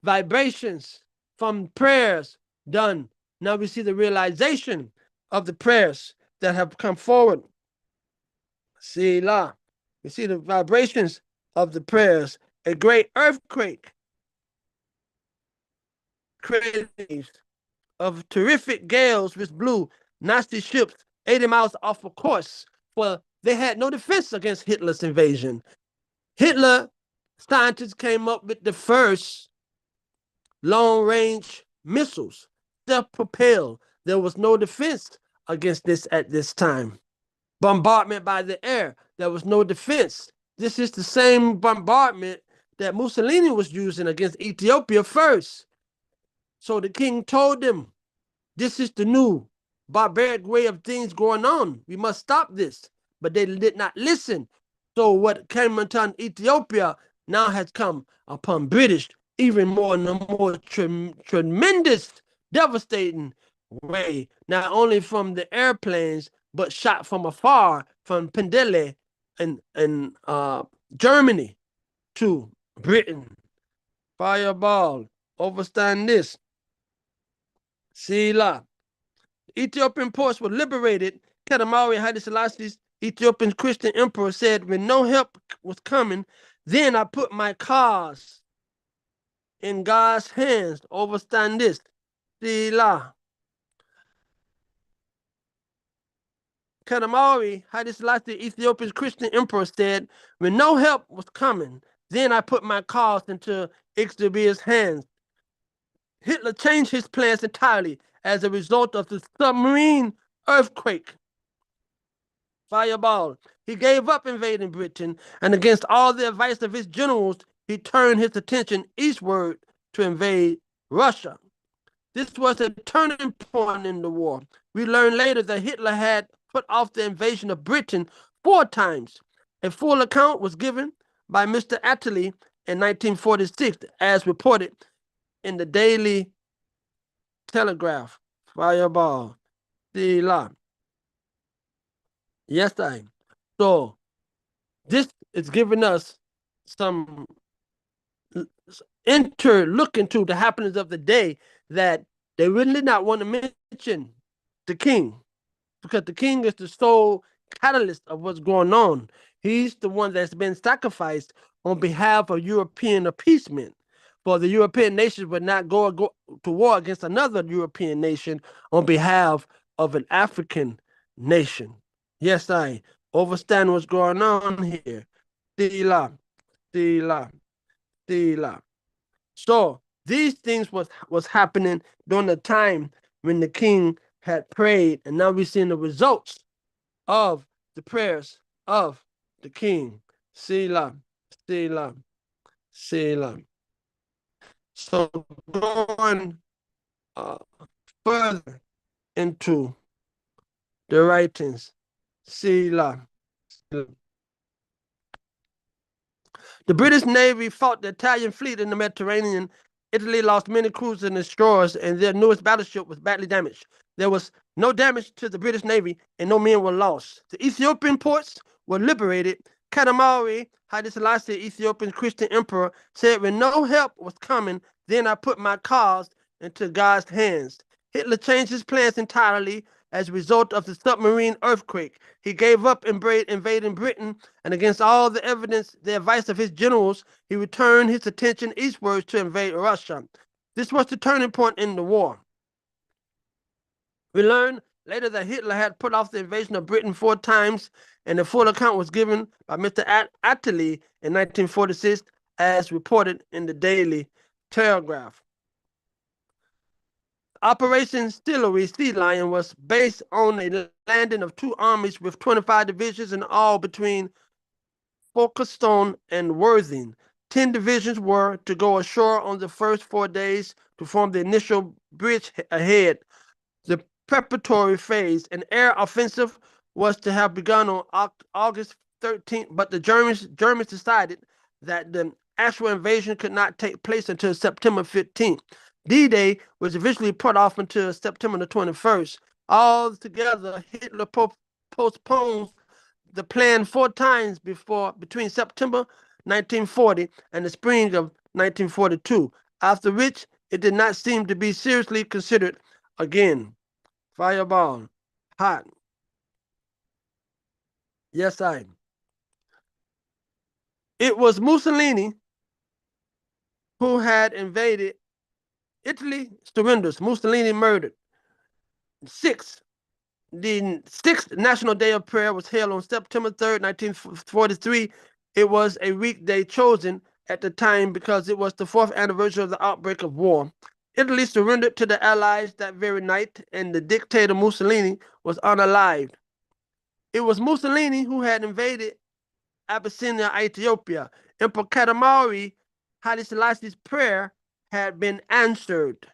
vibrations from prayers done. Now we see the realization of the prayers that have come forward. Selah. We see the vibrations of the prayers. A great earthquake created of terrific gales which blew Nazi ships 80 miles off of course, for they had no defense against Hitler's invasion. Hitler scientists came up with the first long-range missiles, self-propelled. There was no defense against this at this time. Bombardment by the air, there was no defense. This is the same bombardment that Mussolini was using against Ethiopia first. So the king told them, this is the new barbaric way of things going on. We must stop this. But they did not listen. So what came upon Ethiopia now has come upon British, even more in a more tremendous, devastating way, not only from the airplanes, but shot from afar from Pendele and Germany to Britain. Fireball, overstand this. Sila. Ethiopian ports were liberated. Katamari Haile Selassie's Ethiopian Christian emperor said, when no help was coming, then I put my cause in God's hands. Overstand this. Sila. Katamari Haile Selassie, Ethiopia's Christian emperor, said, when no help was coming, then I put my cause into Ixtabi's hands. Hitler changed his plans entirely as a result of the submarine earthquake. Fireball. He gave up invading Britain, and against all the advice of his generals, he turned his attention eastward to invade Russia. This was a turning point in the war. We learned later that Hitler had put off the invasion of Britain 4 times. A full account was given by Mr. Attlee in 1946, as reported in the Daily Telegraph. Fireball. The law. Yes, I. So this is giving us some look into the happenings of the day that they really did not want to mention the king, because the king is the sole catalyst of what's going on. He's the one that's been sacrificed on behalf of European appeasement. For the European nations would not go to war against another European nation on behalf of an African nation. Yes, I understand what's going on here. Tila, tila, tila. So these things was happening during the time when the king had prayed, and now we're seeing the results of the prayers of the king. Selah, Selah, Selah. So going further into the writings, Selah. The British Navy fought the Italian fleet in the Mediterranean. Italy lost many cruisers and destroyers, and their newest battleship was badly damaged. There was no damage to the British Navy, and no men were lost. The Ethiopian ports were liberated. Katamari Haile Selassie, Ethiopian Christian emperor, said, when no help was coming, then I put my cause into God's hands. Hitler changed his plans entirely as a result of the submarine earthquake. He gave up invading Britain, and against all the evidence, the advice of his generals, he returned his attention eastwards to invade Russia. This was the turning point in the war. We learned later that Hitler had put off the invasion of Britain 4 times, and the full account was given by Mr. Attlee in 1946, as reported in the Daily Telegraph. Operation Stillery Sea Lion was based on a landing of 2 armies with 25 divisions in all between Folkestone and Worthing. 10 divisions were to go ashore on the first 4 days to form the initial bridge ahead. The preparatory phase, an air offensive, was to have begun on August 13th, but the Germans decided that the actual invasion could not take place until September 15th. D-Day was officially put off until September the 21st. Altogether, Hitler postponed the plan 4 times between September 1940 and the spring of 1942, after which it did not seem to be seriously considered again. Fireball. Hot. Yes, I. It was Mussolini who had invaded Italy. Surrenders. Mussolini murdered. The 6th National Day of Prayer was held on September 3rd, 1943. It was a weekday chosen at the time because it was the 4th anniversary of the outbreak of war. Italy surrendered to the Allies that very night, and the dictator Mussolini was unalived. It was Mussolini who had invaded Abyssinia, Ethiopia. Emperor Katamari Haile Selassie's prayer had been answered.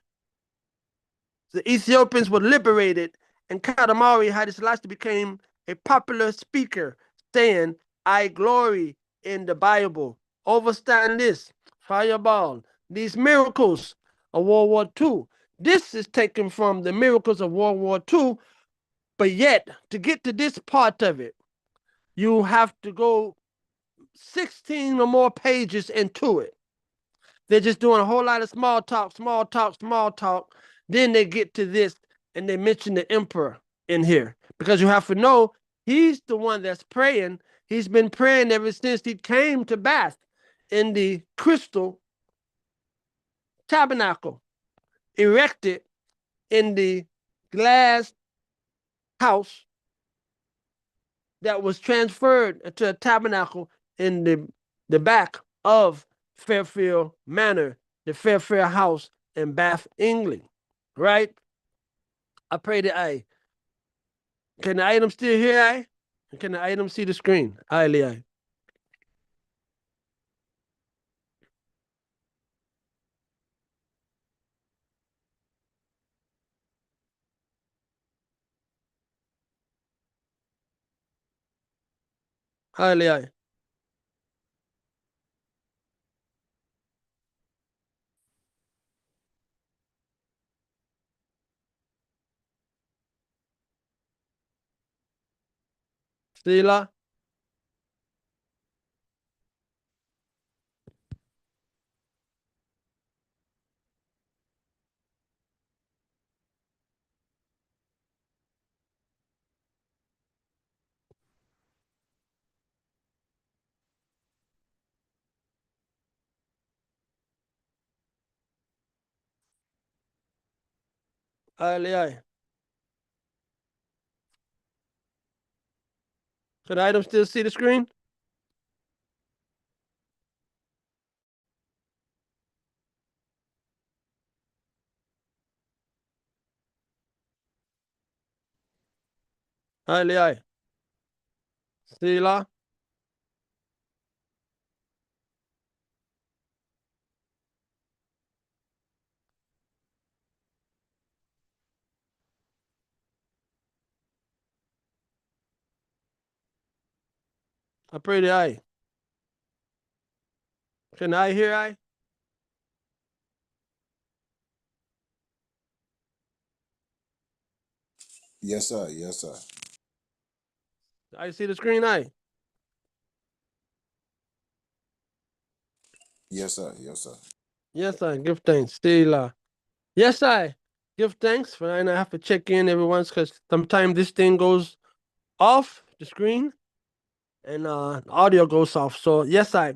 The Ethiopians were liberated, and Katamari Haile Selassie became a popular speaker, saying, I glory in the Bible. Overstand this, fireball. These miracles of World War II. This is taken from the miracles of World War II, but yet to get to this part of it, you have to go 16 or more pages into it. They're just doing a whole lot of small talk, small talk, small talk. Then they get to this and they mention the emperor in here because you have to know he's the one that's praying. He's been praying ever since he came to Bath in the crystal tabernacle erected in the glass house that was transferred to a tabernacle in the back of Fairfield Manor, the Fairfield House in Bath, England, right? I pray that can the item still hear Can the item see the screen? Aye. Aye. Stila? Aye. Can the item still see the screen? Aye. Stila? I pray the eye. Can I hear I? Yes, sir. Yes, sir. I see the screen I. Yes, sir. Yes, sir. Yes, I give thanks. Stila. Yes, I give thanks for I have to check in every once because sometimes this thing goes off the screen and audio goes off. So yes, I.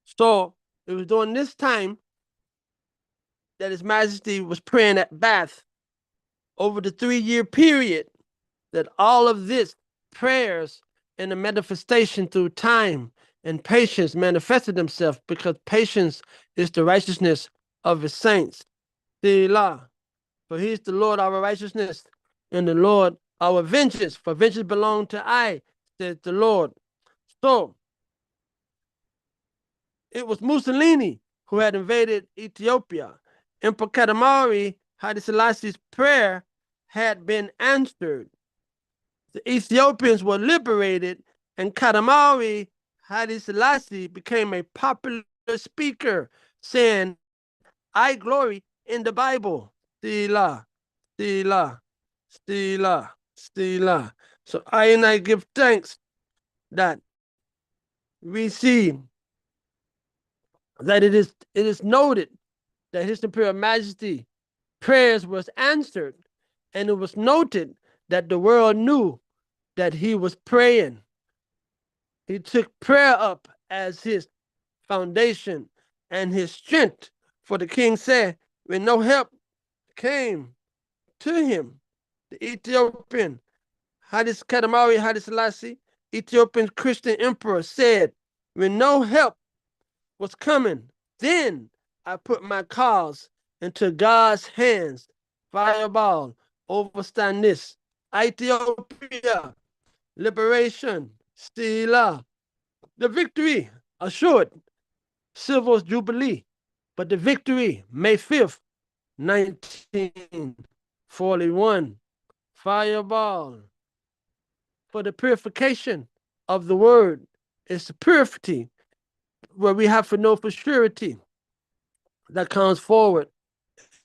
So it was during this time that His Majesty was praying at Bath over the 3-year period that all of this prayers and the manifestation through time and patience manifested themselves because patience is the righteousness of His saints. Selah. For He is the Lord our righteousness and the Lord our vengeance. For vengeance belong to I, says the Lord. So it was Mussolini who had invaded Ethiopia. Emperor Katamari Haile Selassie's prayer had been answered. The Ethiopians were liberated, and Katamari Haile Selassie became a popular speaker, saying, I glory in the Bible. Selah, Selah, Selah, Selah. So I give thanks that we see that it is noted that His Imperial Majesty prayers was answered, and it was noted that the world knew that he was praying. He took prayer up as his foundation and his strength. For the king said, when no help came to him, the Ethiopian Katamari Haile Selassie, Ethiopian Christian emperor, said, when no help was coming, then I put my cause into God's hands. Fireball, overstand this. Ethiopia, liberation, Stila. The victory assured, civil jubilee, but the victory, May 5th, 1941. Fireball, for the purification of the word It's the purity where we have to know for surety that comes forward.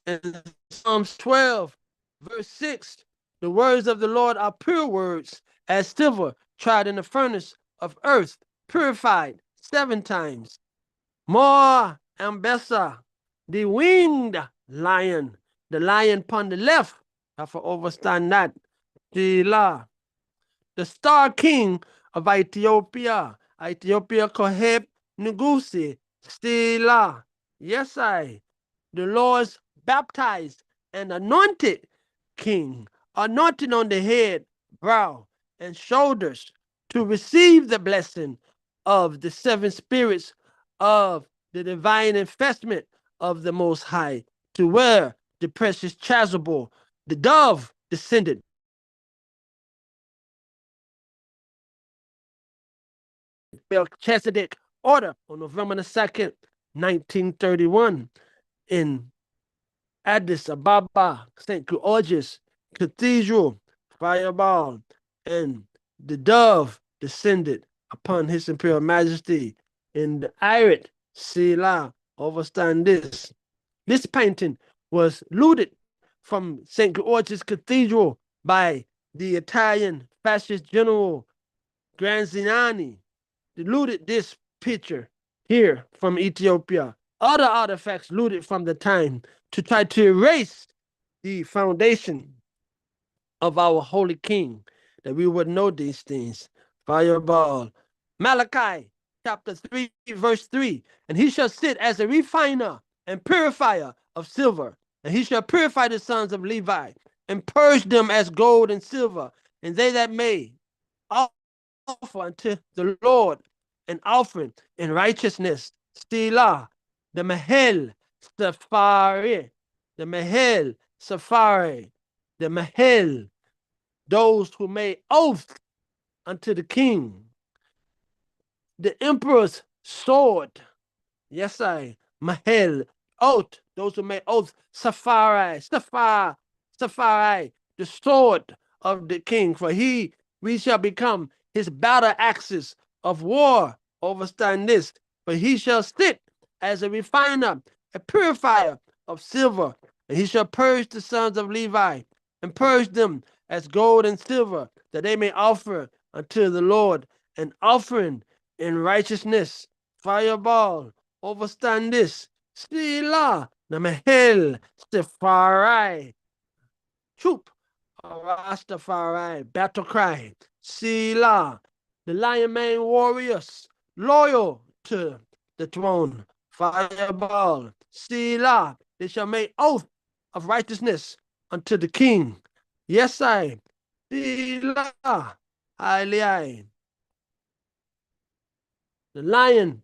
In Psalms 12, verse 6, the words of the Lord are pure words, as silver tried in the furnace of earth, purified 7 times. More ambessa, the winged lion, the lion upon the left, I have to overstand that. The star king of Ethiopia, Koheb Negusi, Stila. Yes, the Lord's baptized and anointed king, anointed on the head, brow, and shoulders to receive the blessing of the 7 spirits of the divine investment of the Most High, to where the precious chasuble, the dove, descended. Melchizedek order on November the 2nd, 1931, in Addis Ababa, St. George's Cathedral, fireball, and the dove descended upon His Imperial Majesty in the Irit Sila. Overstand this. This painting was looted from St. George's Cathedral by the Italian fascist general Granziani. Looted this picture here from Ethiopia. Other artifacts looted from the time to try to erase the foundation of our holy king, that we would know these things. Fireball. Malachi chapter 3, verse 3. And he shall sit as a refiner and purifier of silver, and he shall purify the sons of Levi and purge them as gold and silver, and they that may offer unto the Lord an offering in righteousness. Stila, the Mahel Safari, the Mahel Safari, the Mahel, those who made oath unto the king. The emperor's sword, yes, Mahel, oath, those who made oath. Safari, the sword of the king, for we shall become his battle axes of war. Overstand this, for he shall sit as a refiner, a purifier of silver, and he shall purge the sons of Levi, and purge them as gold and silver, that they may offer unto the Lord an offering in righteousness. Fireball, overstand this. Sila, the Mahel, Stefari, troop, Rastafari, battle cry. Sila, the Lion Man warriors, loyal to the throne. Fireball, Sila, they shall make oath of righteousness unto the king. Yes, Sila, the lion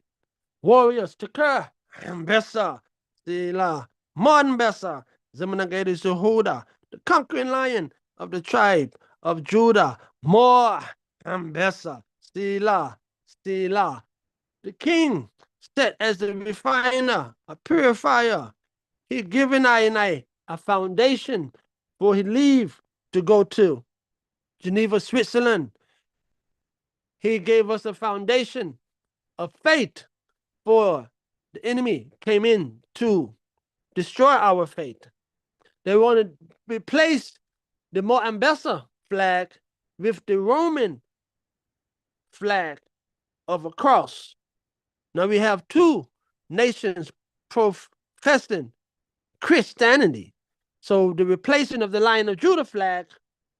warriors, Takar, Bessa, Sila, Mon Bessa, Zemanagadi Jehuda, the conquering lion of the tribe of Judah, more Ambessa, Sila, the king set as the refiner, a purifier. He given I a foundation for his leave to go to Geneva, Switzerland. He gave us a foundation of faith, for the enemy came in to destroy our faith. They want to replace the Moambasa flag with the Roman flag of a cross. Now we have 2 nations professing Christianity. So the replacement of the Lion of Judah flag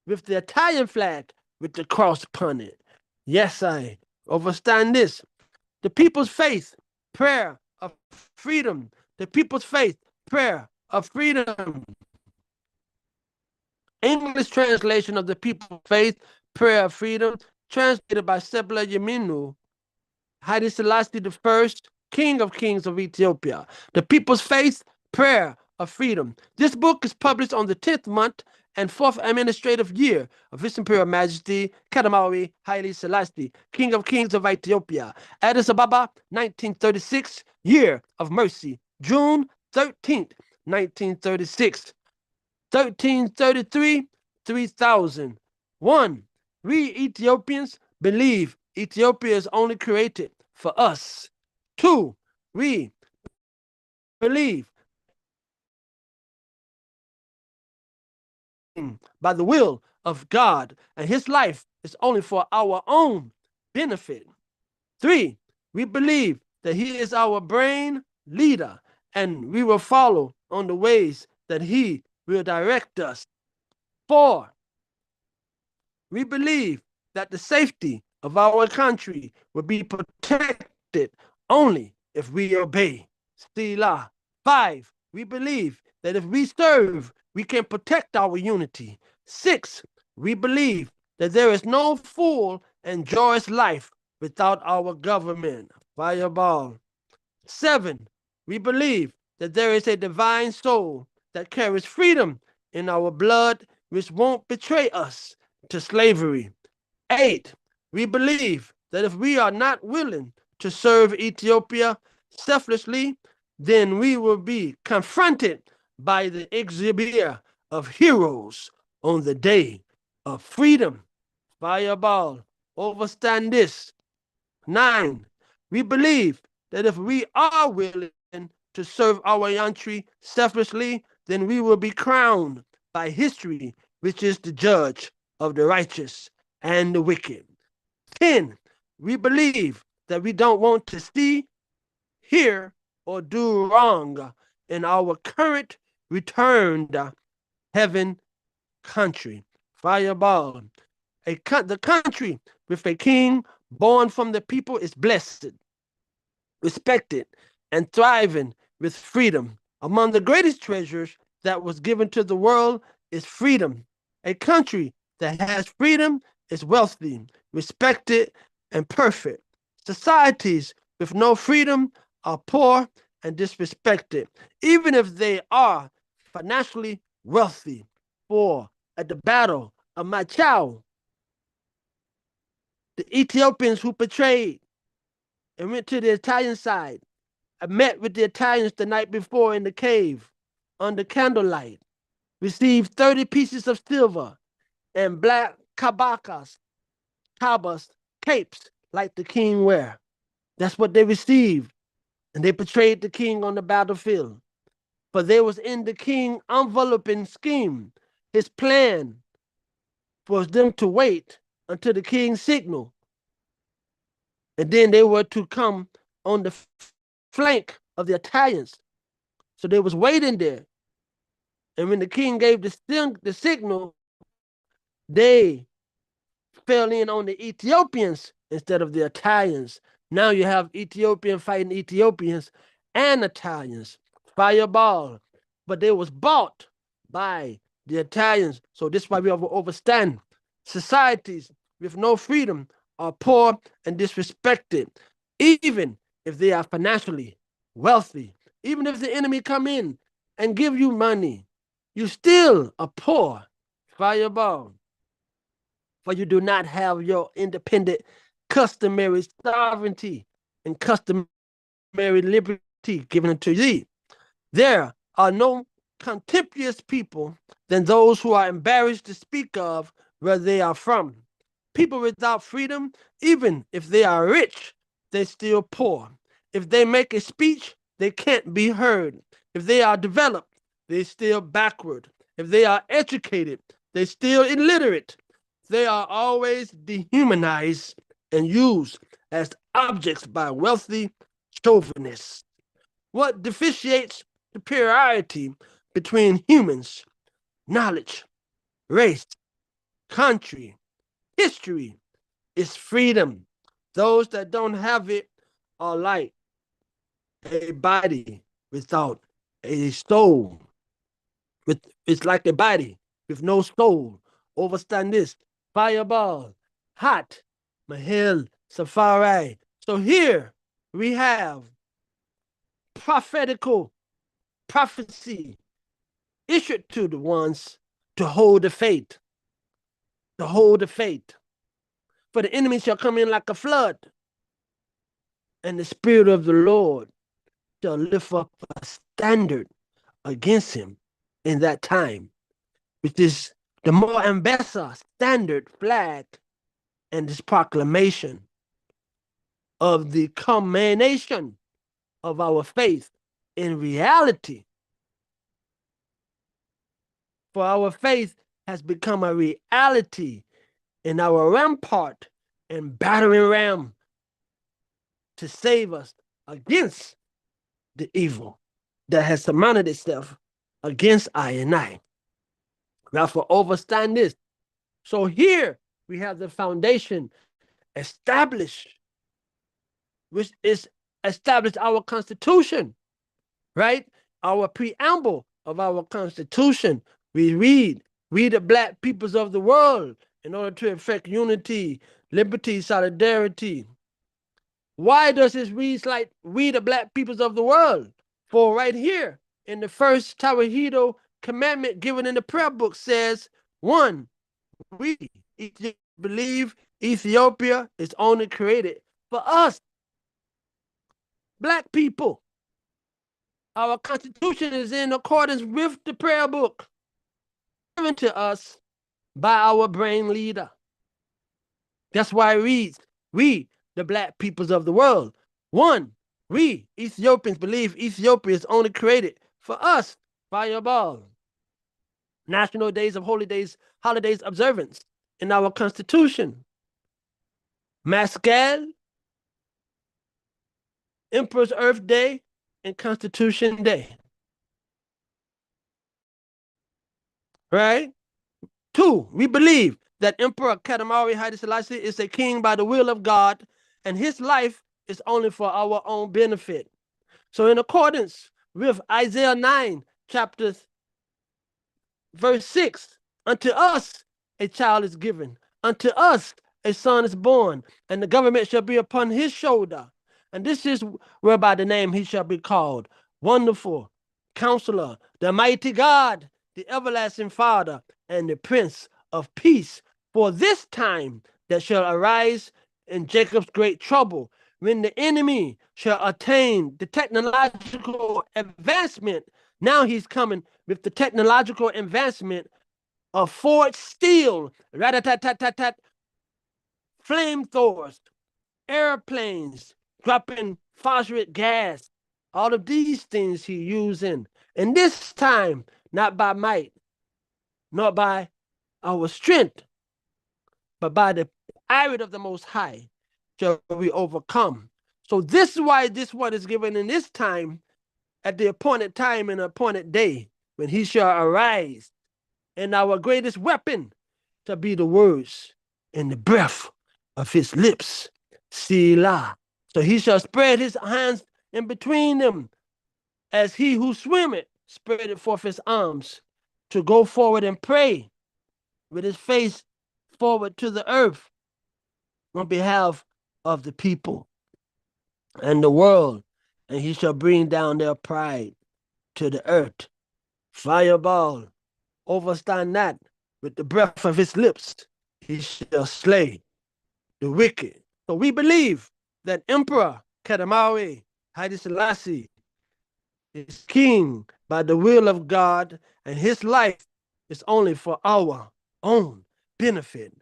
with the Italian flag with the cross upon it. Yes, I understand this. The people's faith, prayer of freedom. The people's faith, prayer of freedom. English translation of the people's faith, prayer of freedom, translated by Sebla Yaminu, Haile Selassie I, King of Kings of Ethiopia. The people's faith, prayer of freedom. This book is published on the 10th month and 4th administrative year of His Imperial Majesty Kadamawi Haile Selassie, King of Kings of Ethiopia. Addis Ababa, 1936, Year of Mercy, June 13th, 1936. 1333, 3001. We Ethiopians believe Ethiopia is only created for us. 2, we believe by the will of God, and his life is only for our own benefit. 3, we believe that he is our brain leader, and we will follow on the ways that he will direct us. 4, we believe that the safety of our country will be protected only if we obey. Selah. 5, we believe that if we serve, we can protect our unity. 6, we believe that there is no full and joyous life without our government. Fireball. 7, we believe that there is a divine soul that carries freedom in our blood, which won't betray us to slavery. 8, we believe that if we are not willing to serve Ethiopia selflessly, then we will be confronted by the exhibitor of heroes on the day of freedom. Fireball, overstand this. 9, we believe that if we are willing to serve our country selflessly, then we will be crowned by history, which is the judge of the righteous and the wicked. 10, we believe that we don't want to see, hear, or do wrong in our current returned heaven country. Fireball. The country with a king born from the people is blessed, respected, and thriving with freedom. Among the greatest treasures that was given to the world is freedom. A country that has freedom is wealthy, respected, and perfect. Societies with no freedom are poor and disrespected, even if they are financially wealthy. For at the Battle of Machau, the Ethiopians who betrayed and went to the Italian side, I met with the Italians the night before in the cave under candlelight, received 30 pieces of silver and black kabas, capes like the king wear. That's what they received. And they betrayed the king on the battlefield. For there was in the king enveloping scheme, his plan was them to wait until the king's signal. And then they were to come on the flank of the Italians. So they was waiting there. And when the king gave the signal, they fell in on the Ethiopians instead of the Italians. Now you have Ethiopian fighting Ethiopians and Italians. Fireball. But they was bought by the Italians. So this is why we overstand. Societies with no freedom are poor and disrespected, even if they are financially wealthy. Even if the enemy come in and give you money, you still are poor. Fireball. For you do not have your independent customary sovereignty and customary liberty given unto thee. There are no contemptuous people than those who are embarrassed to speak of where they are from. People without freedom, even if they are rich, they're still poor. If they make a speech, they can't be heard. If they are developed, they're still backward. If they are educated, they're still illiterate. They are always dehumanized and used as objects by wealthy chauvinists. What differentiates superiority between humans? Knowledge, race, country, history is freedom. Those that don't have it are like a body without a soul. It's like a body with no soul. Overstand this. Fireball, hot, Mahil, Safari. So here we have prophetical prophecy issued to the ones to hold the faith. To hold the faith. For the enemy shall come in like a flood, and the Spirit of the Lord shall lift up a standard against him in that time, which is the more ambassador standard flag and this proclamation. of the culmination of our faith in reality. For our faith has become a reality in our rampart and battering ram to save us against the evil that has surmounted itself against I and I. Therefore, overstand this. So here we have the foundation established, which is established our Constitution, right? Our preamble of our Constitution. We read, we the black peoples of the world, in order to effect unity, liberty, solidarity. Why does this read like we the black peoples of the world? For right here in the first Tawahedo commandment given in the prayer book says, 1, we believe Ethiopia is only created for us, black people. Our Constitution is in accordance with the prayer book given to us by our brain leader. That's why it reads, we, the black peoples of the world. 1, we, Ethiopians, believe Ethiopia is only created for us, fireball. National days of holy days, holidays observance in our Constitution. Mascal, Emperor's Earth Day, and Constitution Day. Right? 2, we believe that Emperor Katamari Haile Selassie is a king by the will of God, and his life is only for our own benefit. So in accordance with Isaiah 9, verse 6, unto us a child is given, unto us a son is born, and the government shall be upon his shoulder. And this is whereby the name he shall be called, Wonderful, Counselor, the Mighty God, the Everlasting Father, and the Prince of Peace. For this time that shall arise in Jacob's great trouble, when the enemy shall attain the technological advancement. Now he's coming with the technological advancement of forged steel, rat-a-tat-tat-tat-tat, flamethrowers, airplanes, dropping phosphoric gas, all of these things he's using. And this time, not by might, not by our strength, but by the ire of the Most High shall we overcome. So this is why this one is given in this time, at the appointed time and appointed day, when he shall arise. And our greatest weapon shall be the words and the breath of his lips. Selah. So he shall spread his hands in between them, as he who swimmeth spreadeth forth his arms, to go forward and pray with his face forward to the earth on behalf of the people and the world, and he shall bring down their pride to the earth. Fireball, overstand that, with the breath of his lips, he shall slay the wicked. So we believe that Emperor Katamari Haile Selassie is king by the will of God, and his life is only for our own benefit.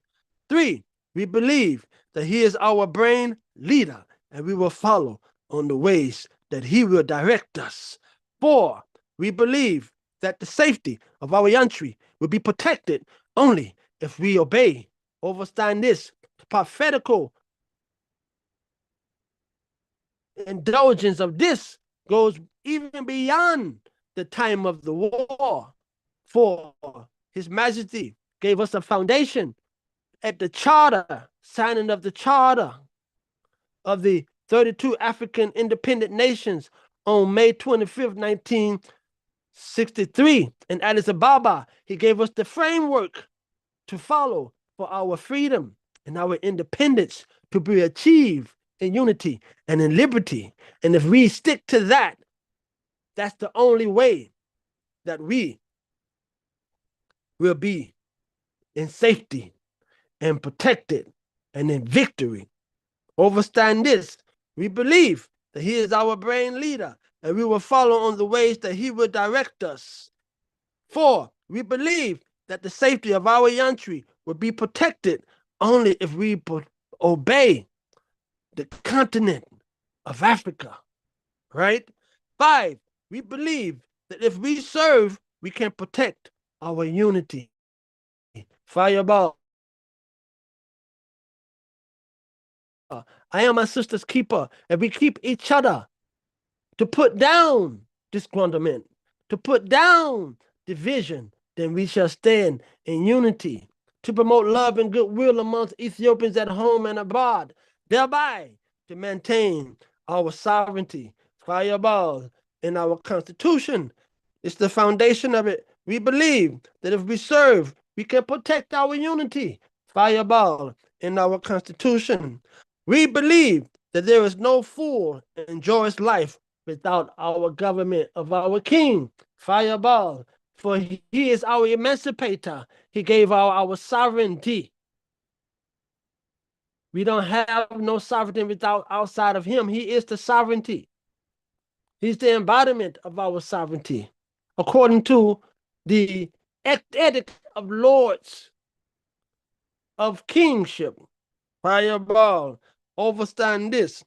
3, we believe that he is our brain leader, and we will follow on the ways that he will direct us. 4, we believe that the safety of our country will be protected only if we obey. Overstand this, prophetical indulgence of this goes even beyond the time of the war. For His Majesty gave us a foundation at the charter, signing of the charter of the 32 African independent nations on May 25th, 1963 in Addis Ababa. He gave us the framework to follow for our freedom and our independence to be achieved in unity and in liberty. And if we stick to that, that's the only way that we will be in safety and protected and in victory. Overstand this. We believe that he is our brain leader, and we will follow on the ways that he will direct us. 4, we believe that the safety of our country will be protected only if we obey the continent of Africa, right? 5, we believe that if we serve, we can protect our unity. Fireball. I am my sister's keeper, and we keep each other to put down disgruntlement, to put down division, then we shall stand in unity to promote love and goodwill amongst Ethiopians at home and abroad, thereby to maintain our sovereignty. Fireball in our Constitution. It's the foundation of it. We believe that if we serve, we can protect our unity. Fireball in our Constitution. We believe that there is no full and joyous life without our government of our King. Fireball. For he is our emancipator. He gave our sovereignty. We don't have no sovereignty without outside of him. He is the sovereignty. He's the embodiment of our sovereignty. According to the edict of lords of kingship. Fireball. Overstand this.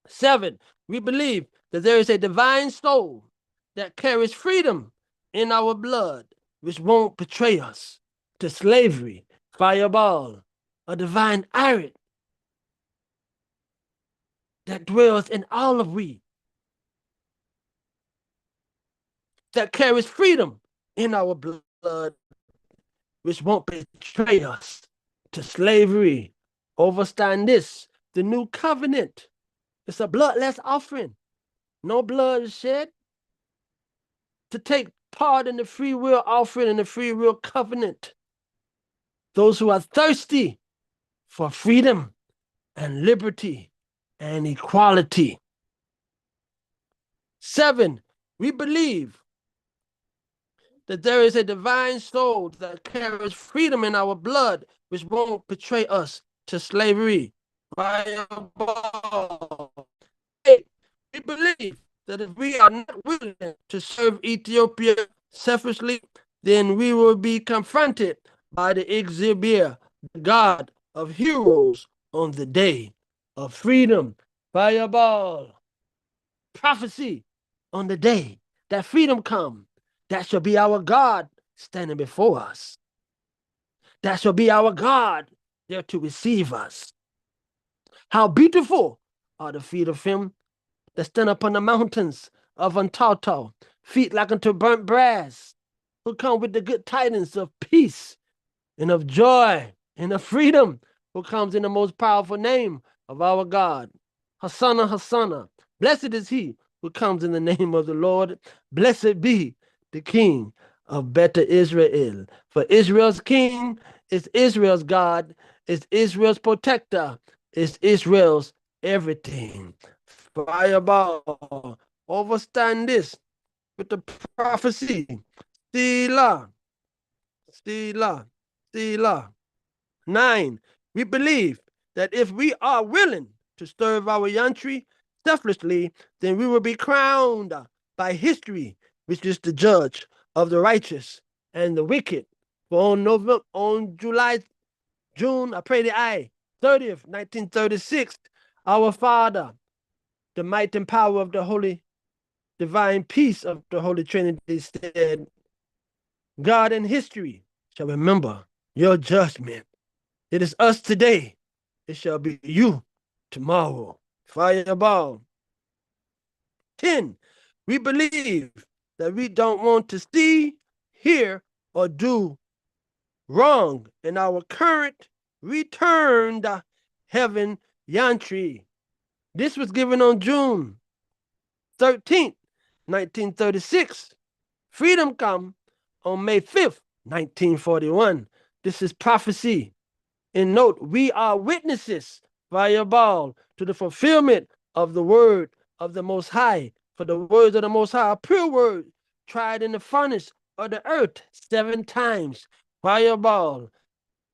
7, we believe that there is a divine soul that carries freedom in our blood, which won't betray us to slavery. Fireball. A divine iron that dwells in all of we, that carries freedom in our blood, which won't betray us to slavery. Overstand this. The new covenant. It's a bloodless offering. No blood is shed. To take part in the free will offering and the free will covenant. Those who are thirsty for freedom and liberty and equality. 7, we believe that there is a divine soul that carries freedom in our blood, which won't betray us to slavery. 8, we believe that if we are not willing to serve Ethiopia selfishly, then we will be confronted by the Exibir, the God of heroes, on the day of freedom. Fireball. Prophecy on the day that freedom comes. That shall be our God standing before us. That shall be our God there to receive us. How beautiful are the feet of him that stand upon the mountains of Untauto, feet like unto burnt brass, who come with the good tidings of peace and of joy and of freedom, who comes in the most powerful name of our God. Hosanna, Hosanna. Blessed is he who comes in the name of the Lord. Blessed be the King of better Israel. For Israel's King is Israel's God, is Israel's protector, is Israel's everything. Fireball. Overstand this with the prophecy. Stila. 9, we believe that if we are willing to serve our country selflessly, then we will be crowned by history, which is the judge of the righteous and the wicked. For on June, I pray the 30th, 1936, our Father, the might and power of the Holy Divine Peace of the Holy Trinity said, God and history shall remember your judgment. It is us today. It shall be you tomorrow. Fireball. 10, we believe that we don't want to see, hear, or do wrong in our current returned heaven yantri. This was given on June 13th, 1936. Freedom come on May 5th, 1941. This is prophecy. And note, we are witnesses, Fireball, to the fulfillment of the word of the Most High. For the words of the Most High are pure word, tried in the furnace of the earth 7 times. Fireball.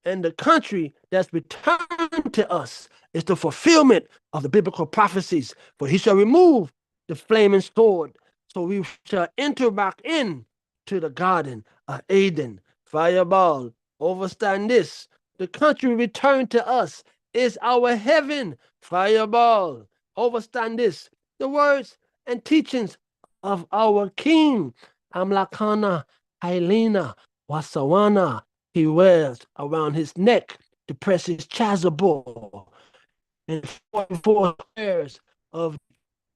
And the country that's returned to us is the fulfillment of the biblical prophecies. For he shall remove the flaming sword, so we shall enter back in to the garden of Eden. Fireball. Overstand this. The country returned to us is our heaven. Fireball. Overstand this. The words and teachings of our King. Amlakana, Hyena, Wasawana. He wears around his neck the precious chasuble and 44 pairs of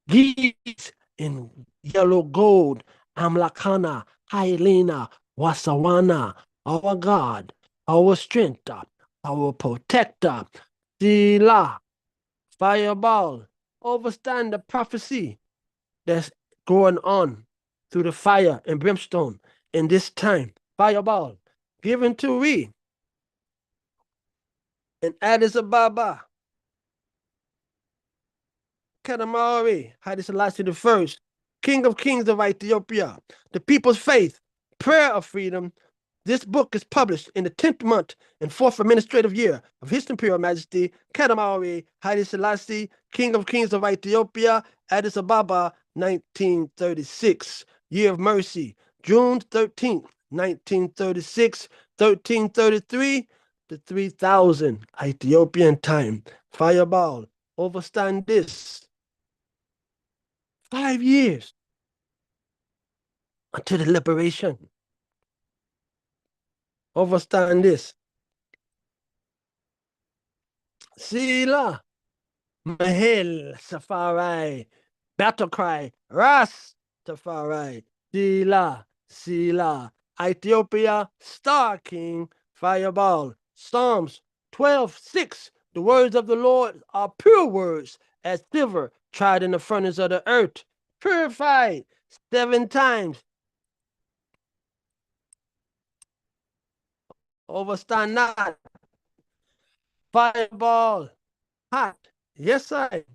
geese in yellow gold. Amlakana, Hyena, Wasawana. Our God, our strength, our protector. Sila, fireball, overstand the prophecy that's going on through the fire and brimstone in this time. Fireball, given to we in Addis Ababa, Kadamari, Haile Selassie the First, King of Kings of Ethiopia, the people's faith, prayer of freedom. This book is published in the 10th month and 4th administrative year of His Imperial Majesty, Kadamari, Haile Selassie, King of Kings of Ethiopia, Addis Ababa, 1936. Year of Mercy, June 13th, 1936, 1333 to 3000 Ethiopian time. Fireball, overstand this. 5 years until the liberation. Overstand this. Sila, Mahel, Safari, battle cry, Ras, Safari, Sila, Sila, Ethiopia, Star King, Fireball, Psalms 12:6. The words of the Lord are pure words, as silver tried in the furnace of the earth, purified 7 times. Overstand not. Fireball, hot. Yes, I.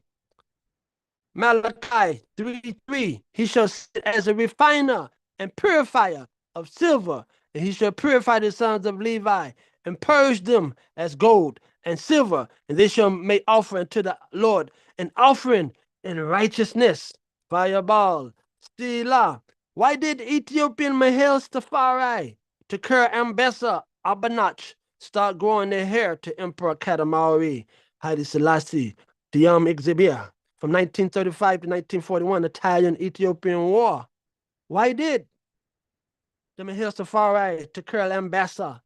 Malachi 3:3. He shall sit as a refiner and purifier of silver, and he shall purify the sons of Levi and purge them as gold and silver, and they shall make offering to the Lord, an offering in righteousness. Fireball, Stila. Why did Ethiopian Mahel Stafari, Teker Ambessa Abanach start growing their hair to Emperor Kadamauri, Haile Selassie, Diam Exibia, from 1935 to 1941, Italian-Ethiopian War? Why did the Mahel Safari, Teker Ambassa,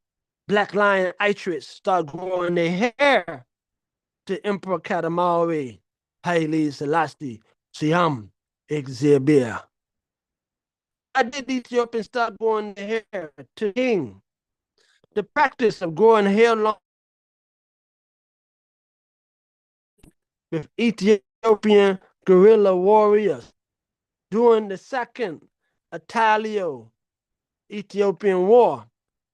Black Lion Itrates start growing their hair to Emperor Kadamauri, Haile Selassie, Siam Exibia? Why did the Ethiopians start growing their hair to King? The practice of growing hair long with Ethiopian guerrilla warriors during the Second Italo-Ethiopian War,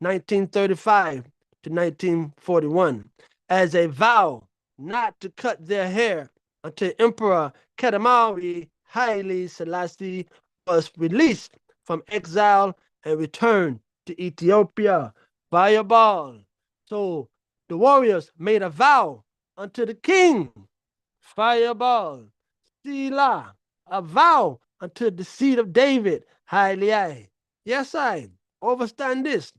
1935 to 1941, as a vow not to cut their hair until Emperor Kadamauri Haile Selassie was released from exile and returned to Ethiopia. Fireball. So the warriors made a vow unto the king. Fireball. Sila. A vow unto the seed of David. Haile. Yes, I overstand this.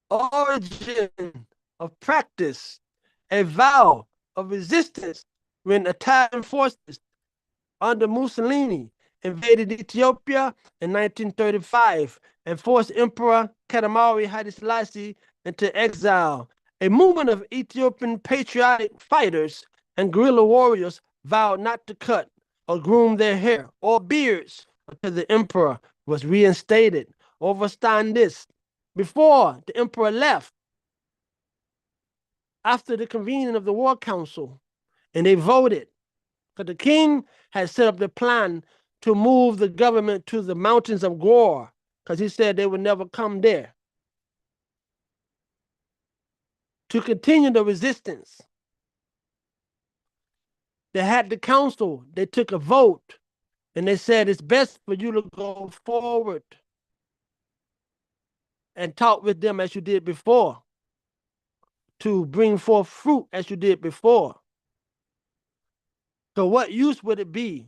Origin of practice. A vow of resistance when Italian forces under Mussolini invaded Ethiopia in 1935 and forced Emperor Kadamauri Haile Selassie into exile. A movement of Ethiopian patriotic fighters and guerrilla warriors vowed not to cut or groom their hair or beards until the emperor was reinstated. Overstand this. Before the emperor left, after the convening of the War Council, and they voted, because the king had set up the plan to move the government to the mountains of Gore, because he said they would never come there. To continue the resistance, they had the council, they took a vote, and they said it's best for you to go forward and talk with them as you did before, to bring forth fruit as you did before. So what use would it be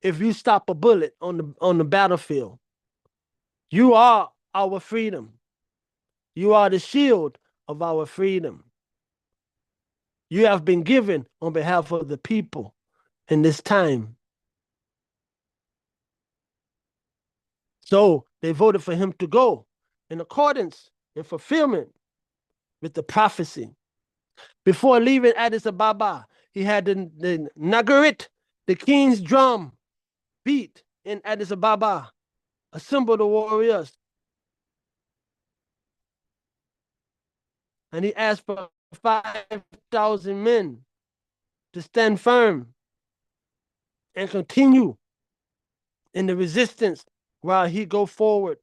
if you stop a bullet on the battlefield? You are our freedom. You are the shield of our freedom. you have been given on behalf of the people in this time. So they voted for him to go in accordance and fulfillment with the prophecy. Before leaving Addis Ababa, he had the Nagarit, the king's drum, beat in Addis Ababa, assembled the warriors. And he asked for 5,000 men to stand firm and continue in the resistance while he go forward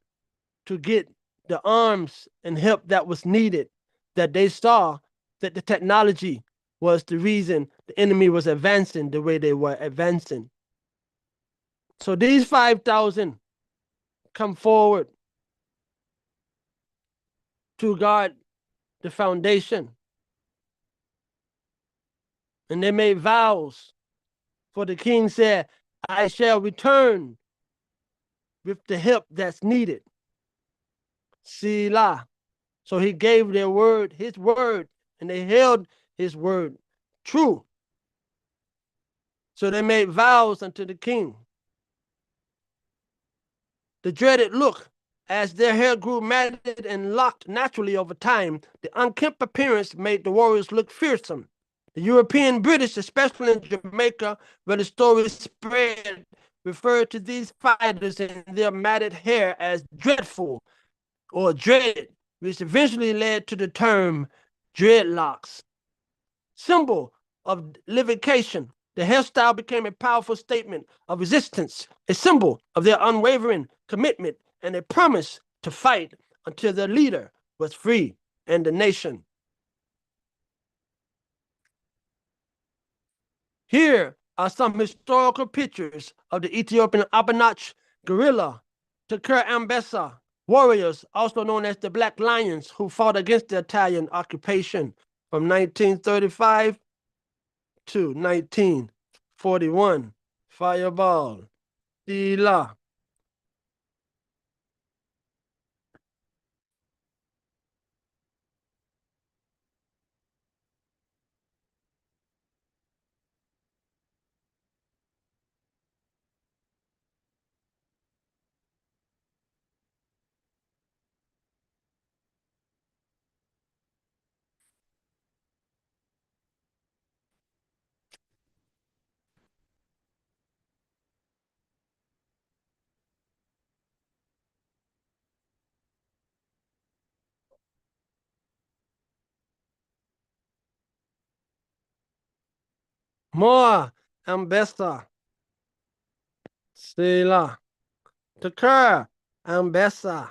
to get the arms and help that was needed, that they saw that the technology was the reason the enemy was advancing the way they were advancing. So these 5,000 come forward to guard the foundation. And they made vows, for the king said, I shall return with the help that's needed. Selah. So he gave their word, his word, and they held his word true. So they made vows unto the king. The dreaded look, as their hair grew matted and locked naturally over time, the unkempt appearance made the warriors look fearsome. The European British, especially in Jamaica, where the story spread, referred to these fighters and their matted hair as dreadful or dreaded, which eventually led to the term dreadlocks. Symbol of livication, the hairstyle became a powerful statement of resistance, a symbol of their unwavering commitment, and a promise to fight until their leader was free and the nation. Here are some historical pictures of the Ethiopian Abenach guerrilla, Teker Ambessa warriors, also known as the Black Lions, who fought against the Italian occupation from 1935 to 1941. Fireball. Dila. More Ambessa. Sela. Teker Ambessa.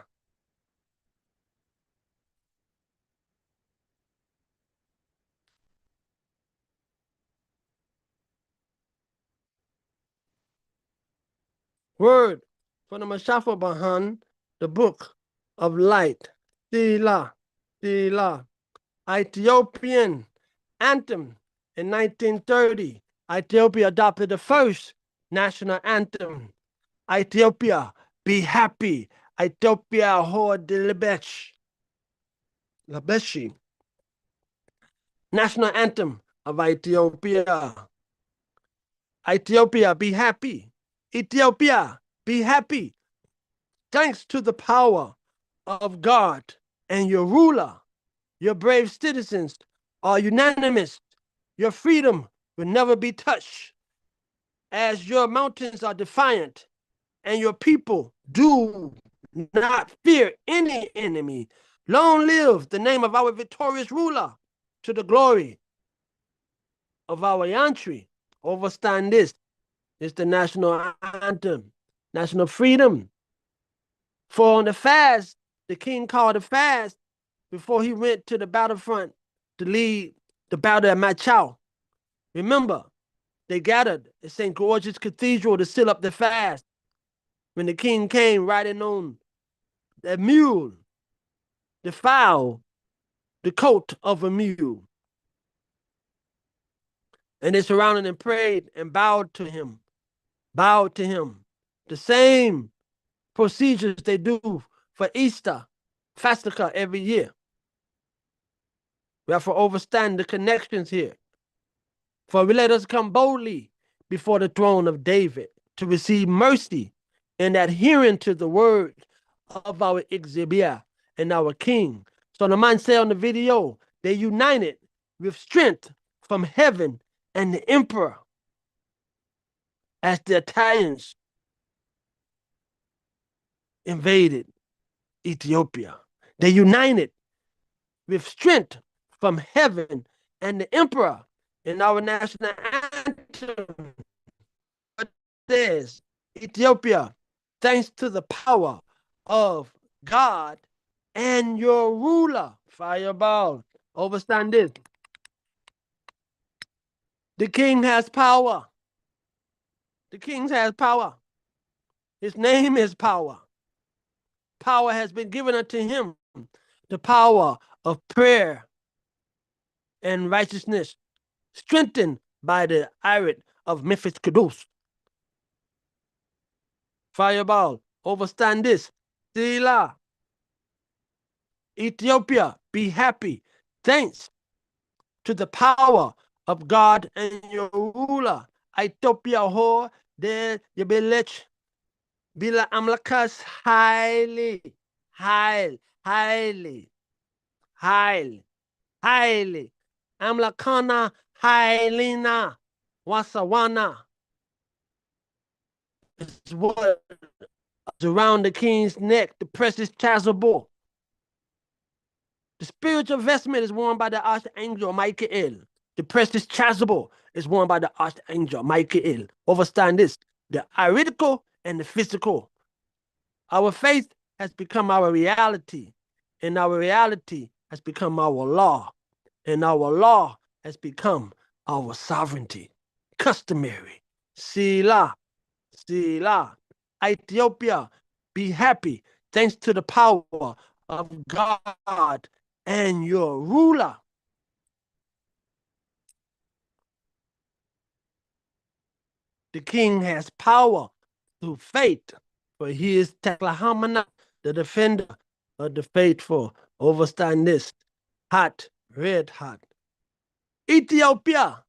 Word from the Mashafa Bahan, the book of light. Sela. Sela. Ethiopian anthem in 1930. Ethiopia adopted the first national anthem. Ethiopia, be happy. Ethiopia, Hor Dilibesh. Labeshi. National anthem of Ethiopia. Ethiopia, be happy. Ethiopia, be happy. Thanks to the power of God and your ruler, your brave citizens are unanimous. Your freedom will never be touched, as your mountains are defiant and your people do not fear any enemy. Long live the name of our victorious ruler, to the glory of our country. Overstand this. It's the national anthem, national freedom. For on the fast, the king called a fast before he went to the battlefront to lead the battle at Machau. Remember, they gathered at St. George's Cathedral to seal up the fast when the king came riding on a mule, the fowl, the coat of a mule. And they surrounded and prayed and bowed to him. The same procedures they do for Easter, Fastica every year. We have to understand the connections here. For let us come boldly before the throne of David to receive mercy and adhering to the word of our Exhibia and our king. So the man say on the video, they united with strength from heaven and the emperor as the Italians invaded Ethiopia. They united with strength from heaven and the emperor. In our national anthem says, Ethiopia, thanks to the power of God and your ruler. Fireball. Overstand this. The king has power. The king has power. His name is power. Power has been given unto him. The power of prayer and righteousness, strengthened by the iron of Memphis Kudus. Fireball, overstand this. Sila. Ethiopia, be happy. Thanks to the power of God and your ruler. Ethiopia ho de Yebelech Bila Amlakas highly, highly, highly. Amlakana Hailina Wasawana is what is around the king's neck, the precious chasuble. The spiritual vestment is worn by the archangel Michael. The precious chasuble is worn by the archangel Michael. Overstand this, the iridical and the physical. Our faith has become our reality, and our reality has become our law, and our law has become our sovereignty. Customary. Sila, Sila. Ethiopia, be happy thanks to the power of God and your ruler. The king has power through faith, for he is Teklahamana, the defender of the faithful. Overstand this. Hot, red hot. Ethiopia,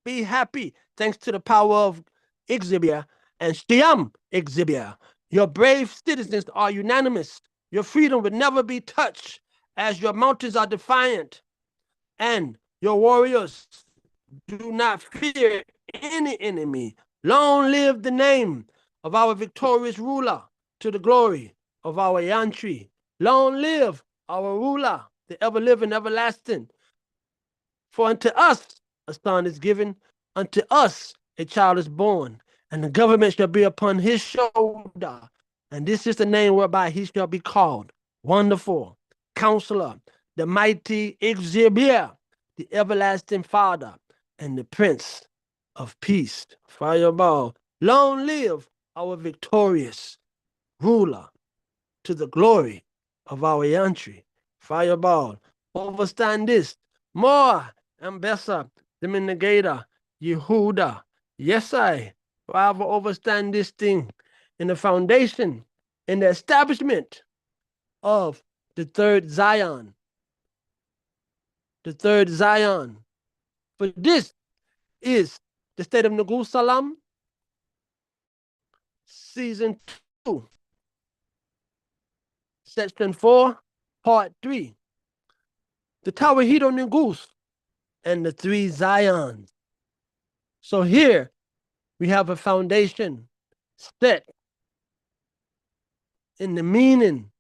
be happy thanks to the power of Exhibia and Stiam Exhibia. Your brave citizens are unanimous. Your freedom will never be touched as your mountains are defiant and your warriors do not fear any enemy. Long live the name of our victorious ruler to the glory of our Yantri. Long live our ruler, the ever-living, everlasting. For unto us a son is given, unto us a child is born, and the government shall be upon his shoulder. And this is the name whereby he shall be called Wonderful, Counselor, the Mighty Exhibia, the Everlasting Father, and the Prince of Peace. Fireball. Long live our victorious ruler to the glory of our country. Fireball. Overstand this. More Ambessa, the Minigata, Yehuda. Yes, I rather overstand this thing in the foundation, in the establishment of the third Zion. The third Zion. For this is the state of Neguselam, season 2, section 4, part 3. The Tawahido Negus and the 3 Zions. So here we have a foundation set in the meaning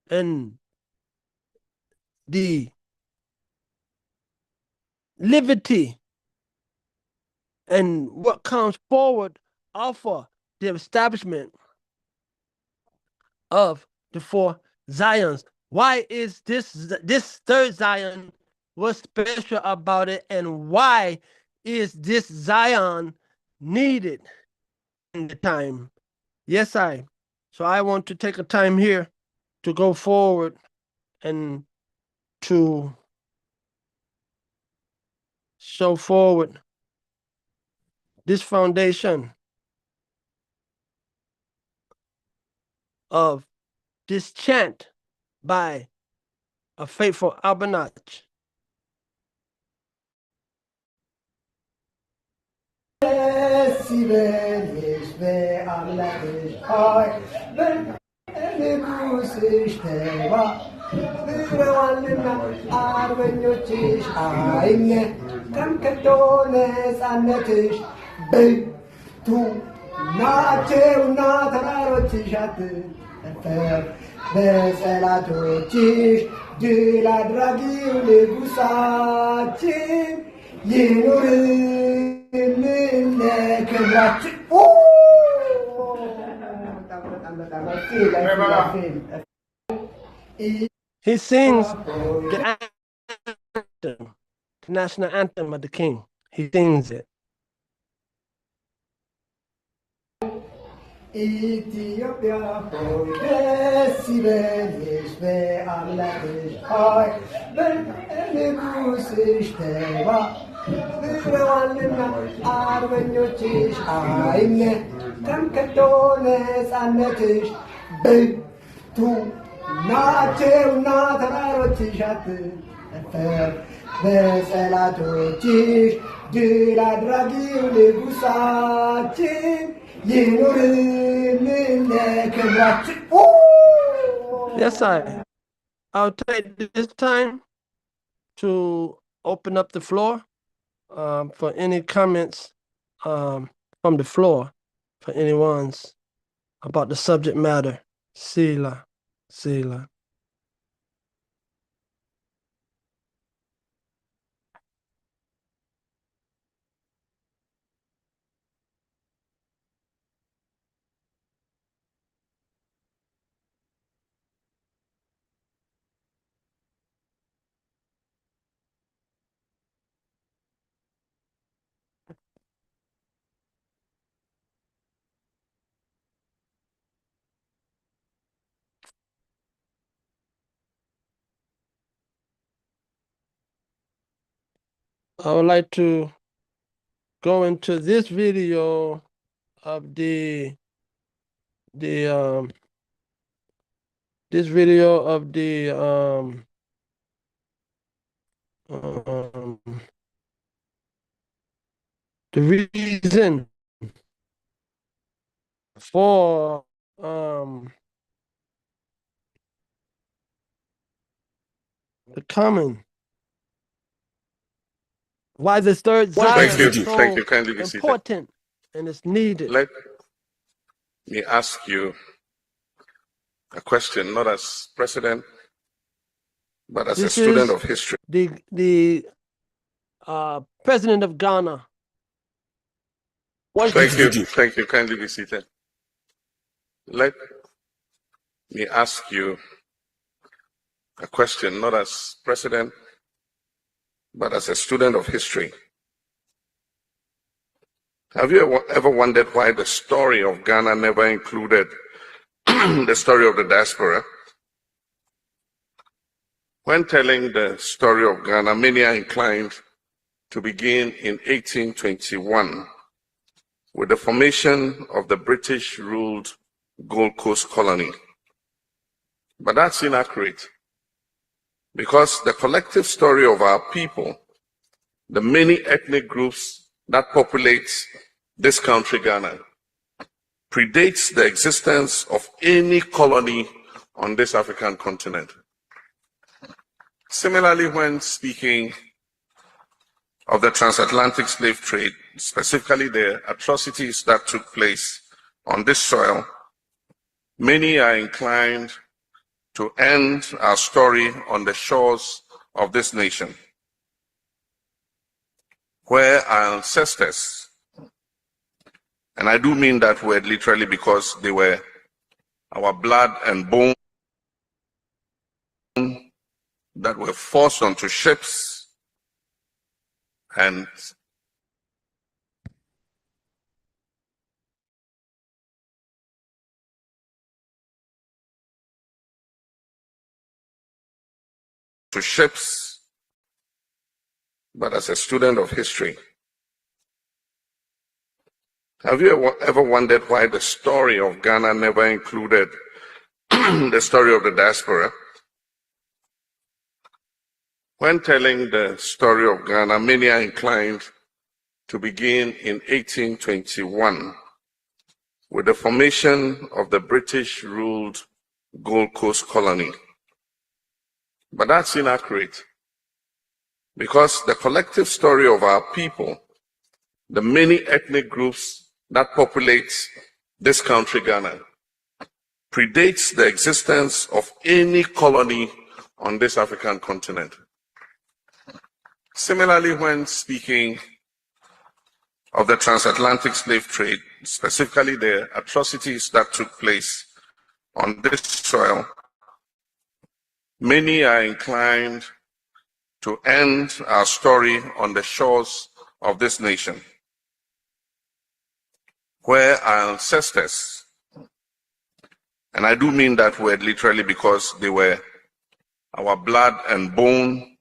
and the liberty and what comes forward offer the establishment of the 4 Zions. Why is this third Zion, what's special about it, and why is this Zion needed in the time? Yes, so I want to take a time here to go forward and to show forward this foundation of this chant by a faithful Abanach. ይበልሽ በአምላክሽ ሆይ በንጉሥሽ ተባብረዋልና አርበኞችሽ አይነቀም ከቶ ነፃነትሽ ብርቱ ናቸውና ተራሮችሽ አትፈር በጸላቶችሽ ድል አድራጊው ንጉሣችን ይኑርልን ለክብራችን። He sings the anthem, the national anthem of the king. He sings it. ኢትዮጵያ ሆይ ደስ ይበልሽ በአምላክሽ ሆይ በንጉሥሽ ተባብረዋልና አርበኞችሽ አይነቀም ከቶ ነፃነትሽ ብርቱ ናቸውና ተራሮችሽ አትፈር በጸላቶችሽ ድል አድራጊው ንጉሣችን ይኑርልን ለክብራችን። Yes, I'll take this time to open up the floor for any comments from the floor for anyone's about the subject matter. Sila, Sila. I would like to go into this video of the reason for the coming. Why the third Zion is so Thank you. Kindly be seated. important and it's needed. Let me ask you a question, not as president, but as a This student is of history. the president of Ghana. Thank you. Kindly be seated. Let me ask you a question, not as president, but as a student of history. Have you ever wondered why the story of Ghana never included the story of the diaspora? When telling the story of Ghana, many are inclined to begin in 1821 with the formation of the British-ruled Gold Coast colony. But that's inaccurate, because the collective story of our people, the many ethnic groups that populate this country, Ghana, predates the existence of any colony on this African continent. Similarly, when speaking of the transatlantic slave trade, specifically the atrocities that took place on this soil, many are inclined to end our story on the shores of this nation, where our ancestors, and I do mean that word literally because they were our blood and bone that were forced onto ships and but as a student of history, have you ever wondered why the story of Ghana never included the story of the diaspora? When telling the story of Ghana, many are inclined to begin in 1821 with the formation of the British-ruled Gold Coast colony. But that's inaccurate, because the collective story of our people, the many ethnic groups that populate this country, Ghana, predates the existence of any colony on this African continent. Similarly, when speaking of the transatlantic slave trade, specifically the atrocities that took place on this soil, many are inclined to end our story on the shores of this nation, where our ancestors, and I do mean that word literally because they were our blood and bone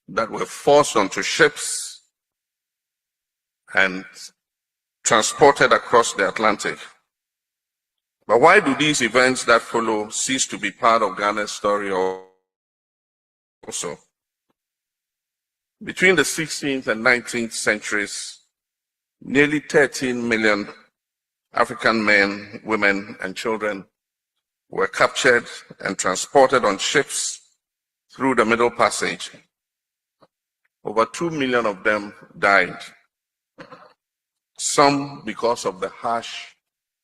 that were forced onto ships and transported across the Atlantic. But why do these events that follow cease to be part of Ghana's story also? Between the 16th and 19th centuries, nearly 13 million African men, women, and children were captured and transported on ships through the Middle Passage. Over 2 million of them died, some because of the harsh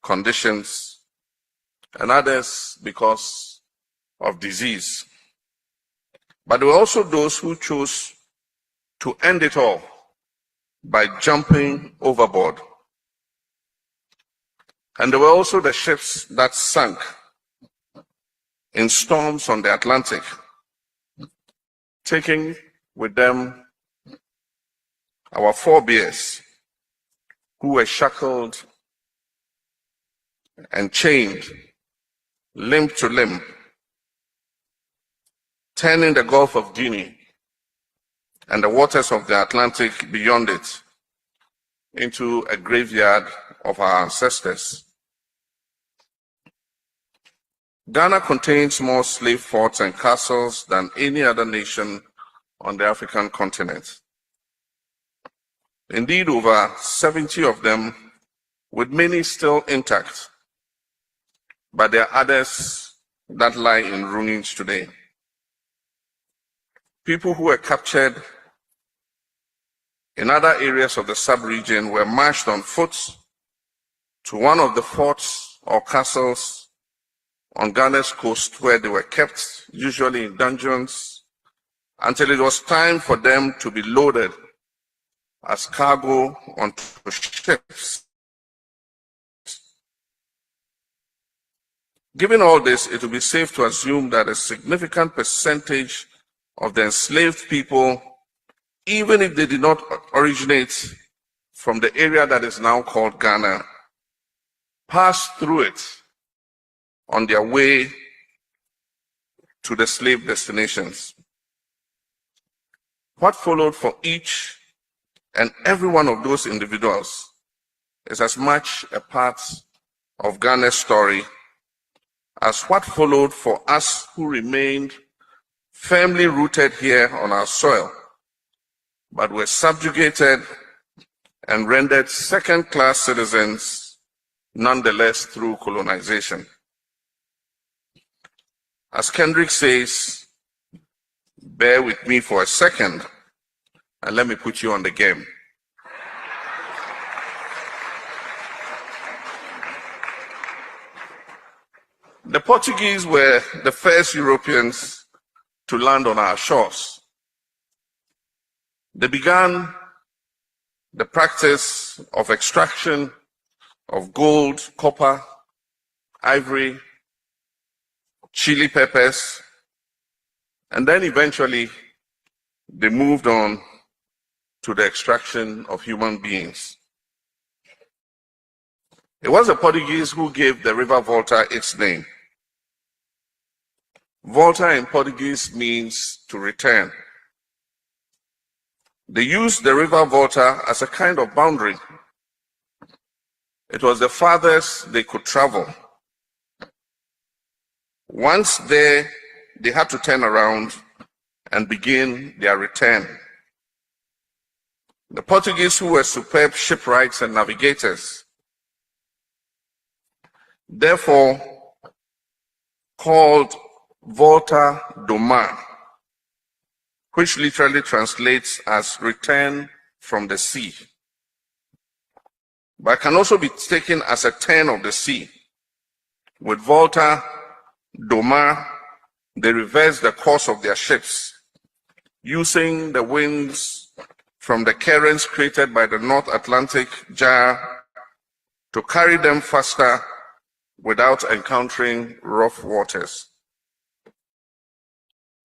conditions, and others because of disease. But there were also those who chose to end it all by jumping overboard. And there were also the ships that sank in storms on the Atlantic, taking with them our forebears who were shackled and chained limb to limb, turning the Gulf of Guinea and the waters of the Atlantic beyond it into a graveyard of our ancestors. Ghana contains more slave forts and castles than any other nation on the African continent. Indeed, over 70 of them, with many still intact, but there are others that lie in ruins today. People who were captured in other areas of the sub-region were marched on foot to one of the forts or castles on Ghana's coast, where they were kept, usually in dungeons, until it was time for them to be loaded as cargo onto ships. Given all this, it will be safe to assume that a significant percentage of the enslaved people, even if they did not originate from the area that is now called Ghana, passed through it on their way to the slave destinations. What followed for each and every one of those individuals is as much a part of Ghana's story as what followed for us who remained firmly rooted here on our soil, but were subjugated and rendered second-class citizens nonetheless through colonization. As Kendrick says, bear with me for a second and let me put you on the game. The Portuguese were the first Europeans to land on our shores. They began the practice of extraction of gold, copper, ivory, chili peppers, and then eventually they moved on to the extraction of human beings. It was the Portuguese who gave the River Volta its name. Volta in Portuguese means to return. They used the River Volta as a kind of boundary. It was the farthest they could travel. Once there, they had to turn around and begin their return. The Portuguese, who were superb shipwrights and navigators, therefore called Volta do Mar, which literally translates as return from the sea, but can also be taken as a turn of the sea. With Volta do Mar, they reversed the course of their ships, using the winds from the currents created by the North Atlantic gyre to carry them faster without encountering rough waters.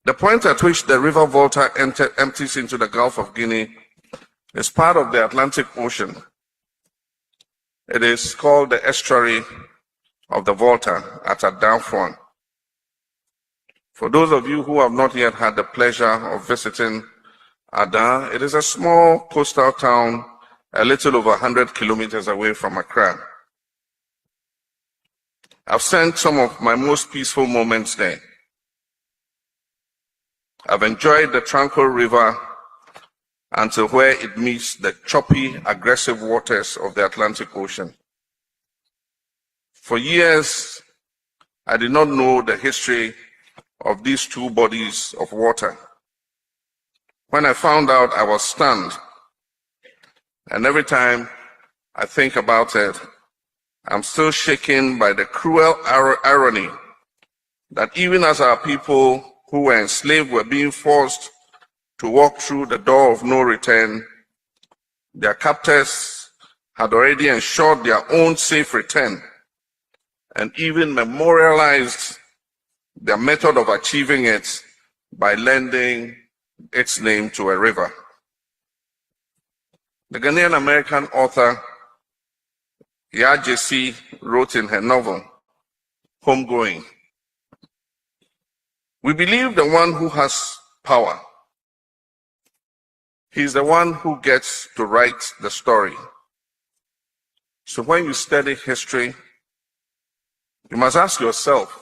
The point at which the river Volta empties into the Gulf of Guinea is part of the Atlantic Ocean. It is called the estuary of the Volta at Adanfuan. For those of you who have not yet had the pleasure of visiting Adan, it is a small coastal town a little over 100 kilometers away from Accra. I've spent some of my most peaceful moments there. I've enjoyed the tranquil river until where it meets the choppy, aggressive waters of the Atlantic Ocean. For years, I did not know the history of these two bodies of water. When I found out, I was stunned. And every time I think about it, I'm still shaken by the cruel irony that even as our people who were enslaved were being forced to walk through the door of no return, their captors had already ensured their own safe return and even memorialized their method of achieving it by lending its name to a river. The Ghanaian American author Ya Jesse wrote in her novel, Homegoing, "We believe the one who has power. He's the one who gets to write the story. So when you study history, you must ask yourself,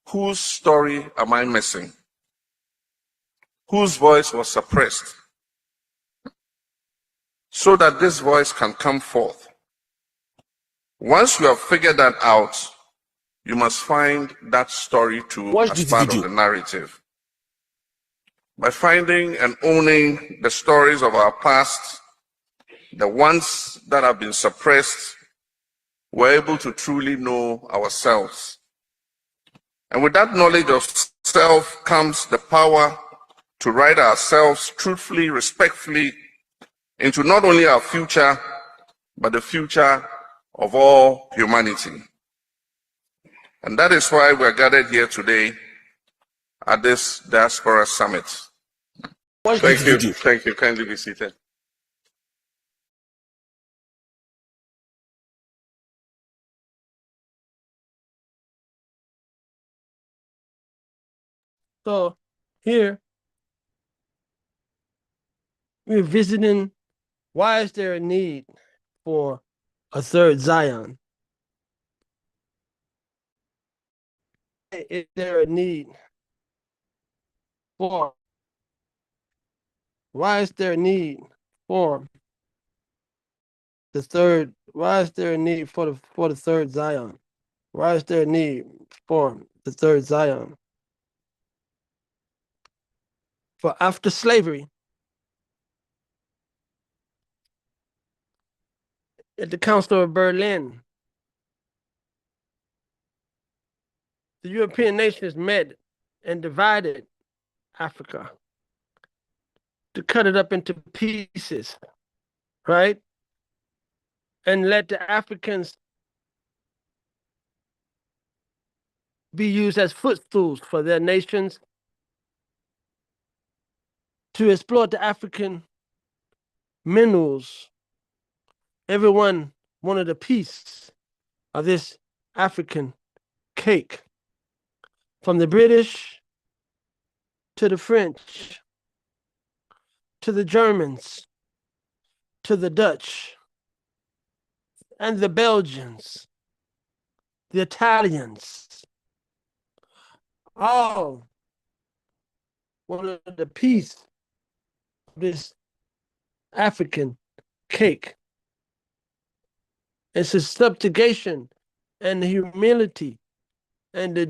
whose story am I missing? Whose voice was suppressed? So that this voice can come forth. Once you have figured that out, you must find that story too as part of the narrative. By finding and owning the stories of our past, the ones that have been suppressed, we're able to truly know ourselves. And with that knowledge of self comes the power to write ourselves truthfully, respectfully, into not only our future, but the future of all humanity. And that is why we're gathered here today at this Diaspora Summit. Thank you. Thank you. Kindly be seated. So here we're visiting, why is there a need for a third Zion? Is there a need for, why is there a need for the third, why is there a need for the third Zion? Why is there a need for the third Zion? For after slavery, at the Council of Berlin, the European nations met and divided Africa to cut it up into pieces, right? And let the Africans be used as footstools for their nations to exploit the African minerals. Everyone wanted a piece of this African cake, from the British to the French, to the Germans, to the Dutch, and the Belgians, the Italians. All wanted a piece of this African cake. It's a subjugation and the humility and the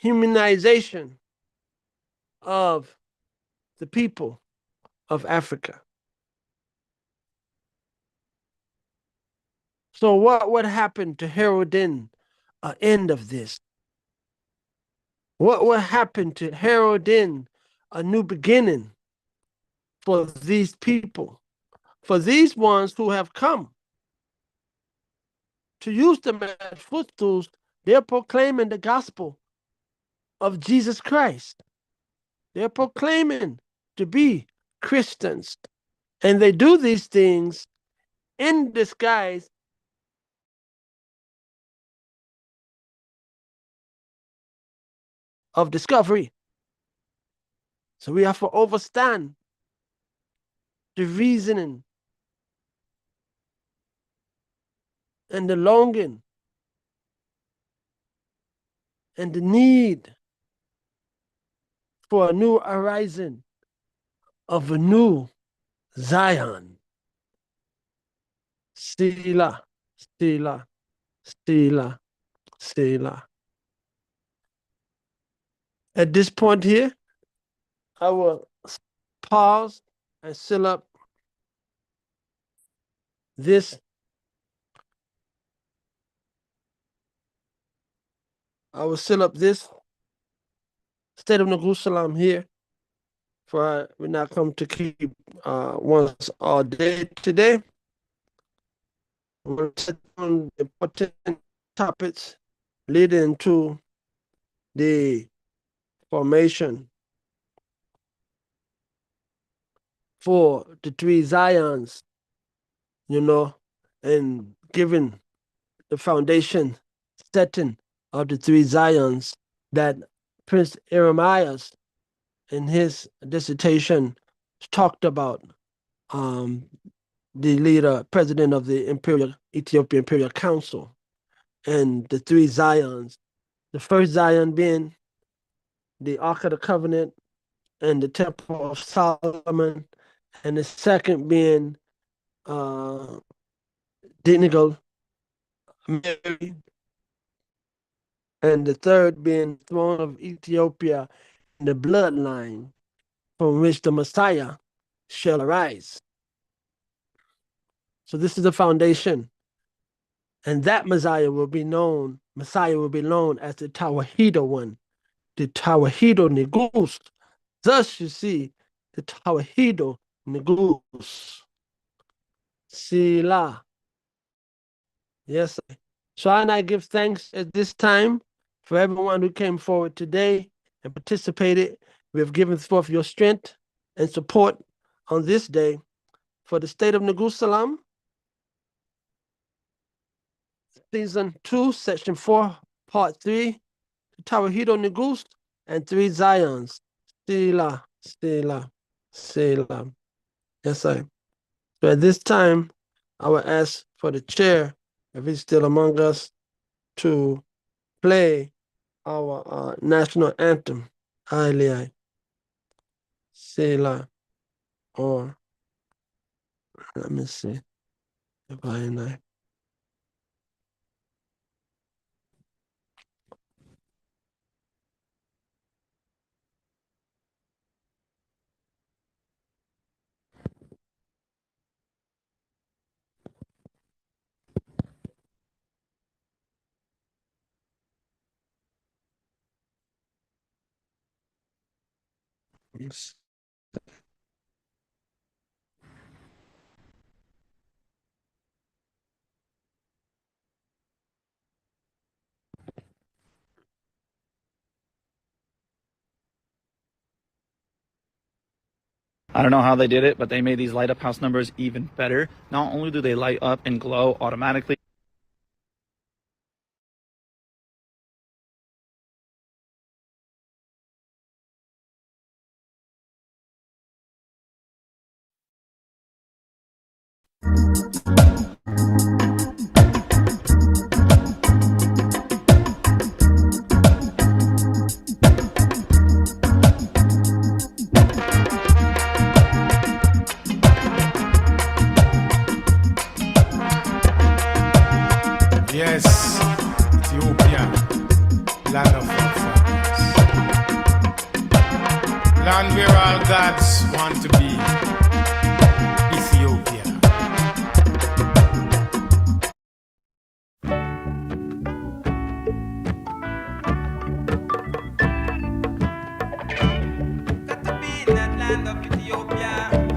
dehumanization of the people of Africa. So what would happen to herald in an end of this? What would happen to herald in a new beginning for these people, for these ones who have come to use them as footstools? They're proclaiming the gospel of Jesus Christ. They're proclaiming to be Christians. And they do these things in disguise of discovery. So we have to understand the reasoning and the longing and the need for a new horizon of a new Zion. Selah, Selah, Selah, Selah. At this point here, I will pause and seal up this. I will seal up this State of Neguselam here, for we not come to keep once all day today. We'll touch on important topics leading to the formation for the three Zions, and giving the foundation setting of the three Zions that Prince Eremias in his dissertation talked about, the leader, president of the Ethiopia Imperial Council, and the three Zions. The first Zion being the Ark of the Covenant and the Temple of Solomon, and the second being Neguselam, Mary, and the third being the throne of Ethiopia, the bloodline from which the Messiah shall arise. So this is the foundation. And that Messiah will be known as the Tawahedo one, the Tawahedo Negus. Thus you see the Tawahedo Negus. Selah. Yes. So I give thanks at this time for everyone who came forward today and participated. We have given forth your strength and support on this day for the State of Neguselam, Season 2, Section 4, Part 3, the Tawahedo Negus, and 3 Zions. Selah, Selah, Selah. Yes, sir. So at this time, I will ask for the chair, if he's still among us, to play our national anthem, Ailai, Selah, or let me see if I. Yes. I don't know how they did it, but they made these light up house numbers even better. Not only do they light up and glow automatically, land where all gods want to be, Ethiopia. Got to be in that land of Ethiopia.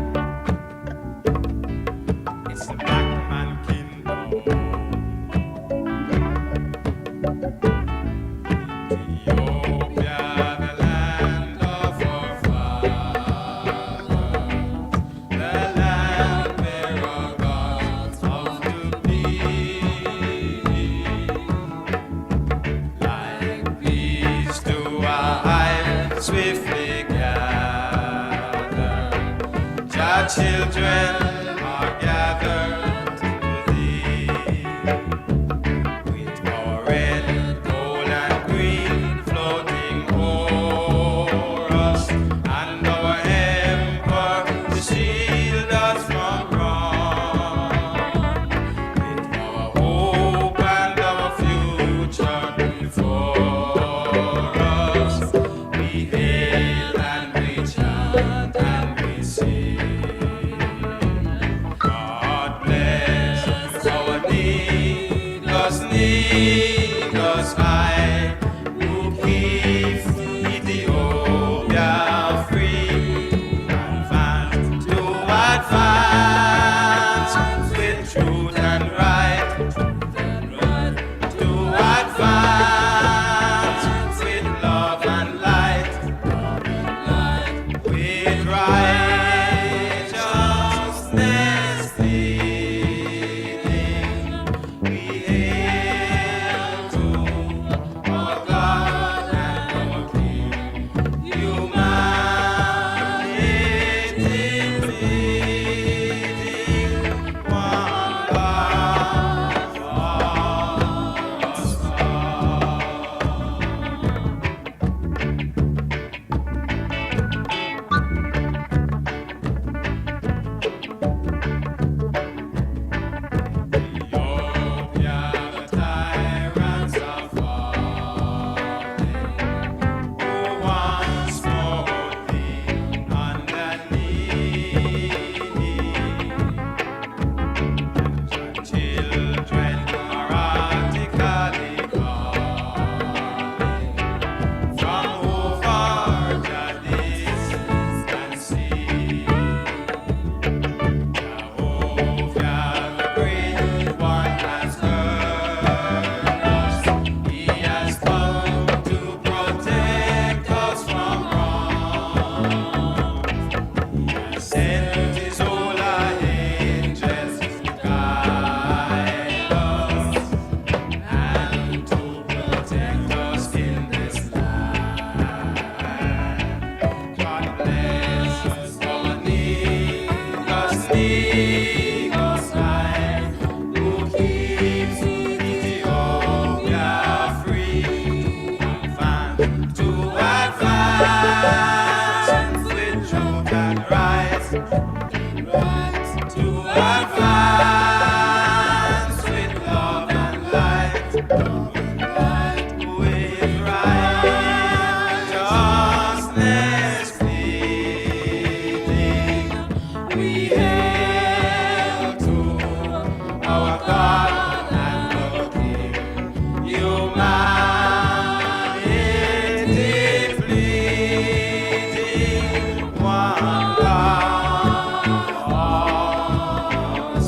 It's the black man kingdom. Ethiopia, the land of our fathers, the land where our gods come to be. Like bees to our hive swiftly gather, our children are gathered to thee. With our red, gold, and green floating o'er us, and our emperor to shield us from wrong. With our hope and our future before us, we hail and we chant and we sing. God bless our Negus high, who keeps Ethiopia free, advance to advance with truth and right, to advance with love and light, with righteousness leading. We hail to our God and our King, humanity bleeding, one God for us all. Ethiopia, the tyrants are falling, who once smote thee underneath. And your children are artically calling from over the distant sea. Jehovah, the great one, has heard us. He has come to protect us from wrong. He has sent his holy angels to guide us and to protect us in this land. God bless our Negus high, who keeps Ethiopia free, advance to advance with truth and right, to advance with love and light, with righteousness leading. We hail to our God and our King, humanity bleeding, one God for us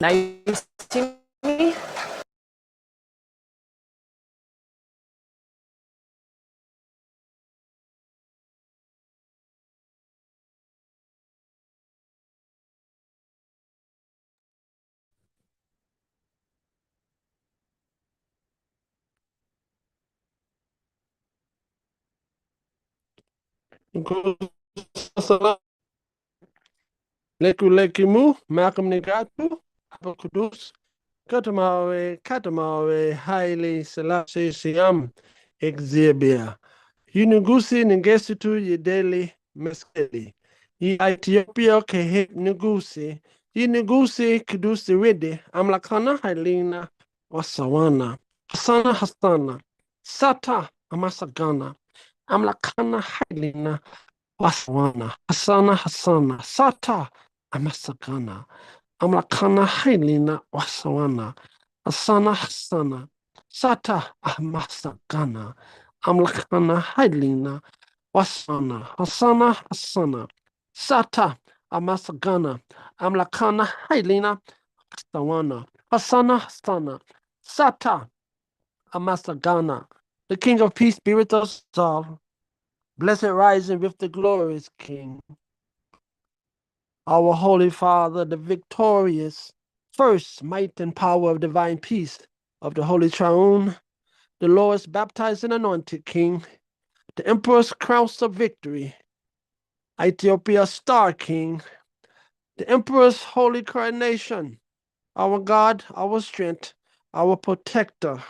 Now you see me? Neguselam. Leku Malcolm Negatu, Abakudus, Katamawe, Haile Selassie Siam, Exhibia. Yunugusi Ngesitu Yedeli Meskeli. Yi Ethiopia Kehe Nugusi. Yunugusi Kudusi Ridi, Amlakana Hailina, Wasawana. Hasana, Sata Amasagana, Amlakana Hailina, Wasawana. Hasana, Sata Amasagana, Amlakana Hailina, Wasawana. Hasana, Sata Amasagana, Amlakana Hailina, Hasana, Sata Amasagana, Amlakana Hailina, Hasana, Sata Amasagana. The King of Peace be with us all. Blessed rising with the glorious King. Our Holy Father, the victorious, first might and power of divine peace of the Holy Triune, the Lord's baptized and anointed King, the Emperor's crowns of victory, Ethiopia's star King, the Emperor's holy coronation, our God, our strength, our protector.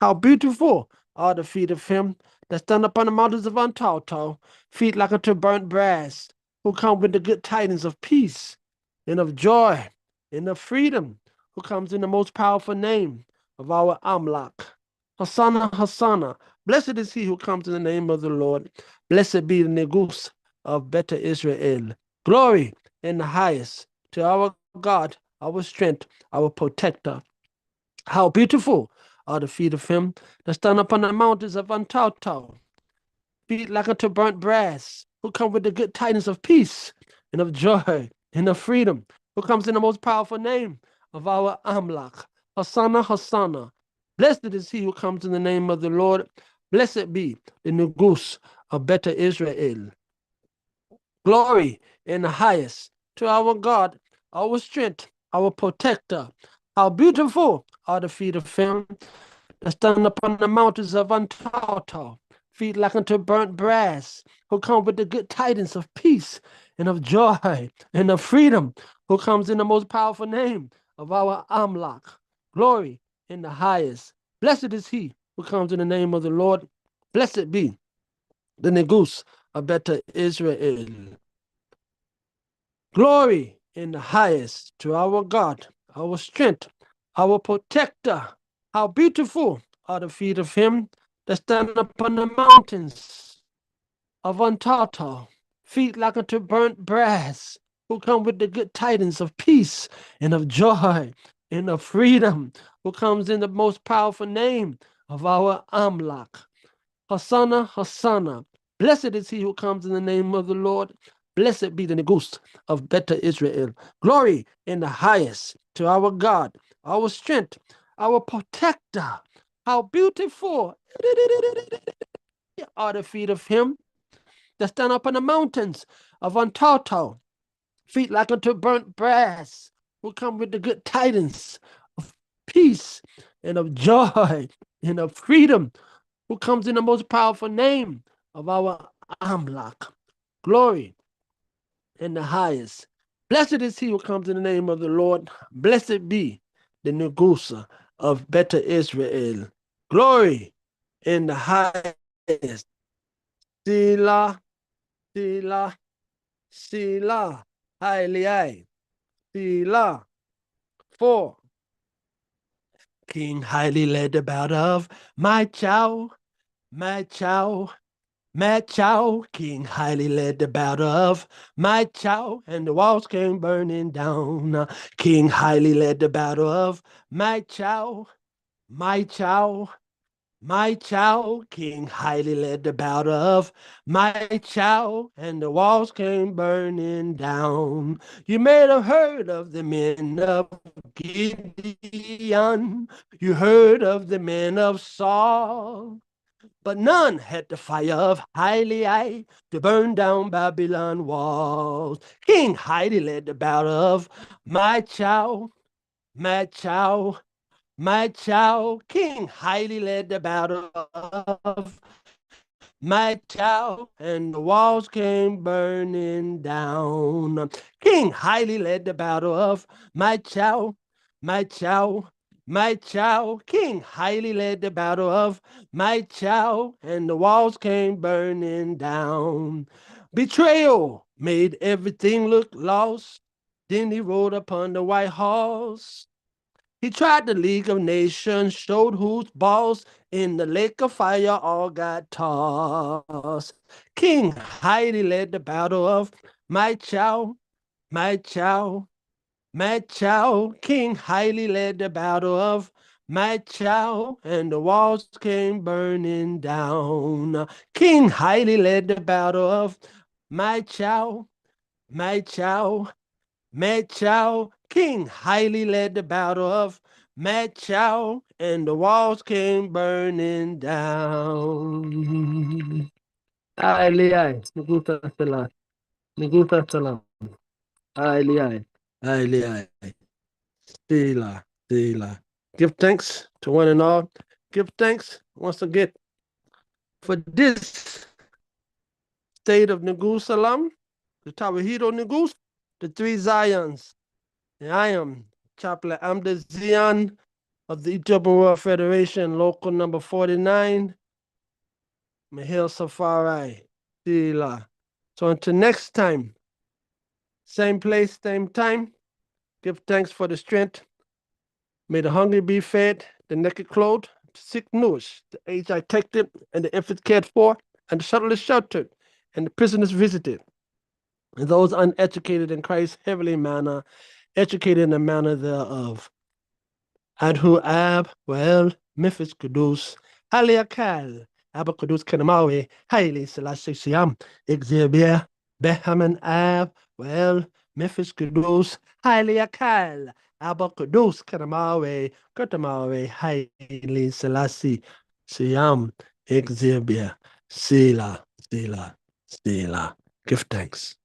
How beautiful are the feet of him that stand upon the mountains of Antauto, feet like unto burnt brass, who come with the good tidings of peace and of joy and of freedom, who comes in the most powerful name of our Amlak. Hosanna, blessed is he who comes in the name of the Lord. Blessed be the Negus of Beta Israel. Glory in the highest to our God, our strength, our protector. How beautiful are the feet of him that stand upon the mountains of Antauto, feet like unto burnt brass, who come with the good tidings of peace and of joy and of freedom, who comes in the most powerful name of our Amlak. Hosanna. Blessed is he who comes in the name of the Lord. Blessed be the Negus of Beta Israel. Glory in the highest to our God, our strength, our protector. How beautiful are the feet of him that stand upon the mountains of Antauto, feet like unto burnt brass, who come with the good tidings of peace and of joy and of freedom, who comes in the most powerful name of our Amlak. Glory in the highest. Blessed is he who comes in the name of the Lord. Blessed be the Negus of Beta Israel. Glory in the highest to our God, our strength, our protector. How beautiful are the feet of him that stand upon the mountains of Antauto, feet like unto burnt brass, who come with the good tidings of peace and of joy and of freedom, who comes in the most powerful name of our Amlak. Hosanna. Blessed is he who comes in the name of the Lord. Blessed be the Negus of Beta Israel. Glory in the highest to our God, our strength, our protector. How beautiful are the feet of him that stand up on the mountains of Antauto, feet like unto burnt brass, who come with the good tidings of peace and of joy and of freedom, who comes in the most powerful name of our Amlak. Glory in the highest. Blessed is he who comes in the name of the Lord. Blessed be the Negusa of Beta Israel. Glory in the highest. Sila, Haile, Sila. 4. King highly led about of my chow, King highly led the battle of my chow, and the walls came burning down. King highly led the battle of my chow, King highly led the battle of my chow, and the walls came burning down. You may have heard of the men of Gideon, you heard of the men of Saul, but none had the fire of Haile to burn down Babylon walls. King Haile led the battle of my chow, King Haile led the battle of my child, and the walls came burning down. King Haile led the battle of my child, my child, my child. King Haile led the battle of my child, and the walls came burning down. Betrayal made everything look lost. Then he rode upon the white horse. He tried the League of Nations, showed who's boss. In the lake of fire, all got tossed. King Haile led the battle of my child, my child, my child. King Haile led the battle of my child, and the walls came burning down. King Haile led the battle of my child, my child, Mad Chow. King Haile led the battle of Mad Chow, and the walls came burning down. Haile, Neguta Salam, Neguta Salam. Haile, Haile, Sila, Sila. Give thanks to one and all. Give thanks once again for this state of Neguselam, the Tawahedo Negus, the three Zions. And I am Chaplain Amda Zion of the Ethiopian World Federation, local number 49, Mahil Safari, Sila. So until next time, same place, same time, give thanks for the strength. May the hungry be fed, the naked clothed, the sick nourished, the aged protected, and the infants cared for, and the shelterless sheltered, and the prisoners visited, and those uneducated in Christ's heavenly manner, educated in the manner thereof. Adhu Ab, well, Memphis Kudus, Haliakal, Abba Kudus Kanamawi, Haile Selassie Siam, Exhibia, Behaman Ab, well, Memphis Kudus, Haliakal, Abba Kudus Kanamawi, Kotamawi, Haile Selassie Siam, Exhibia, Sila, Sila, Sila. Give thanks.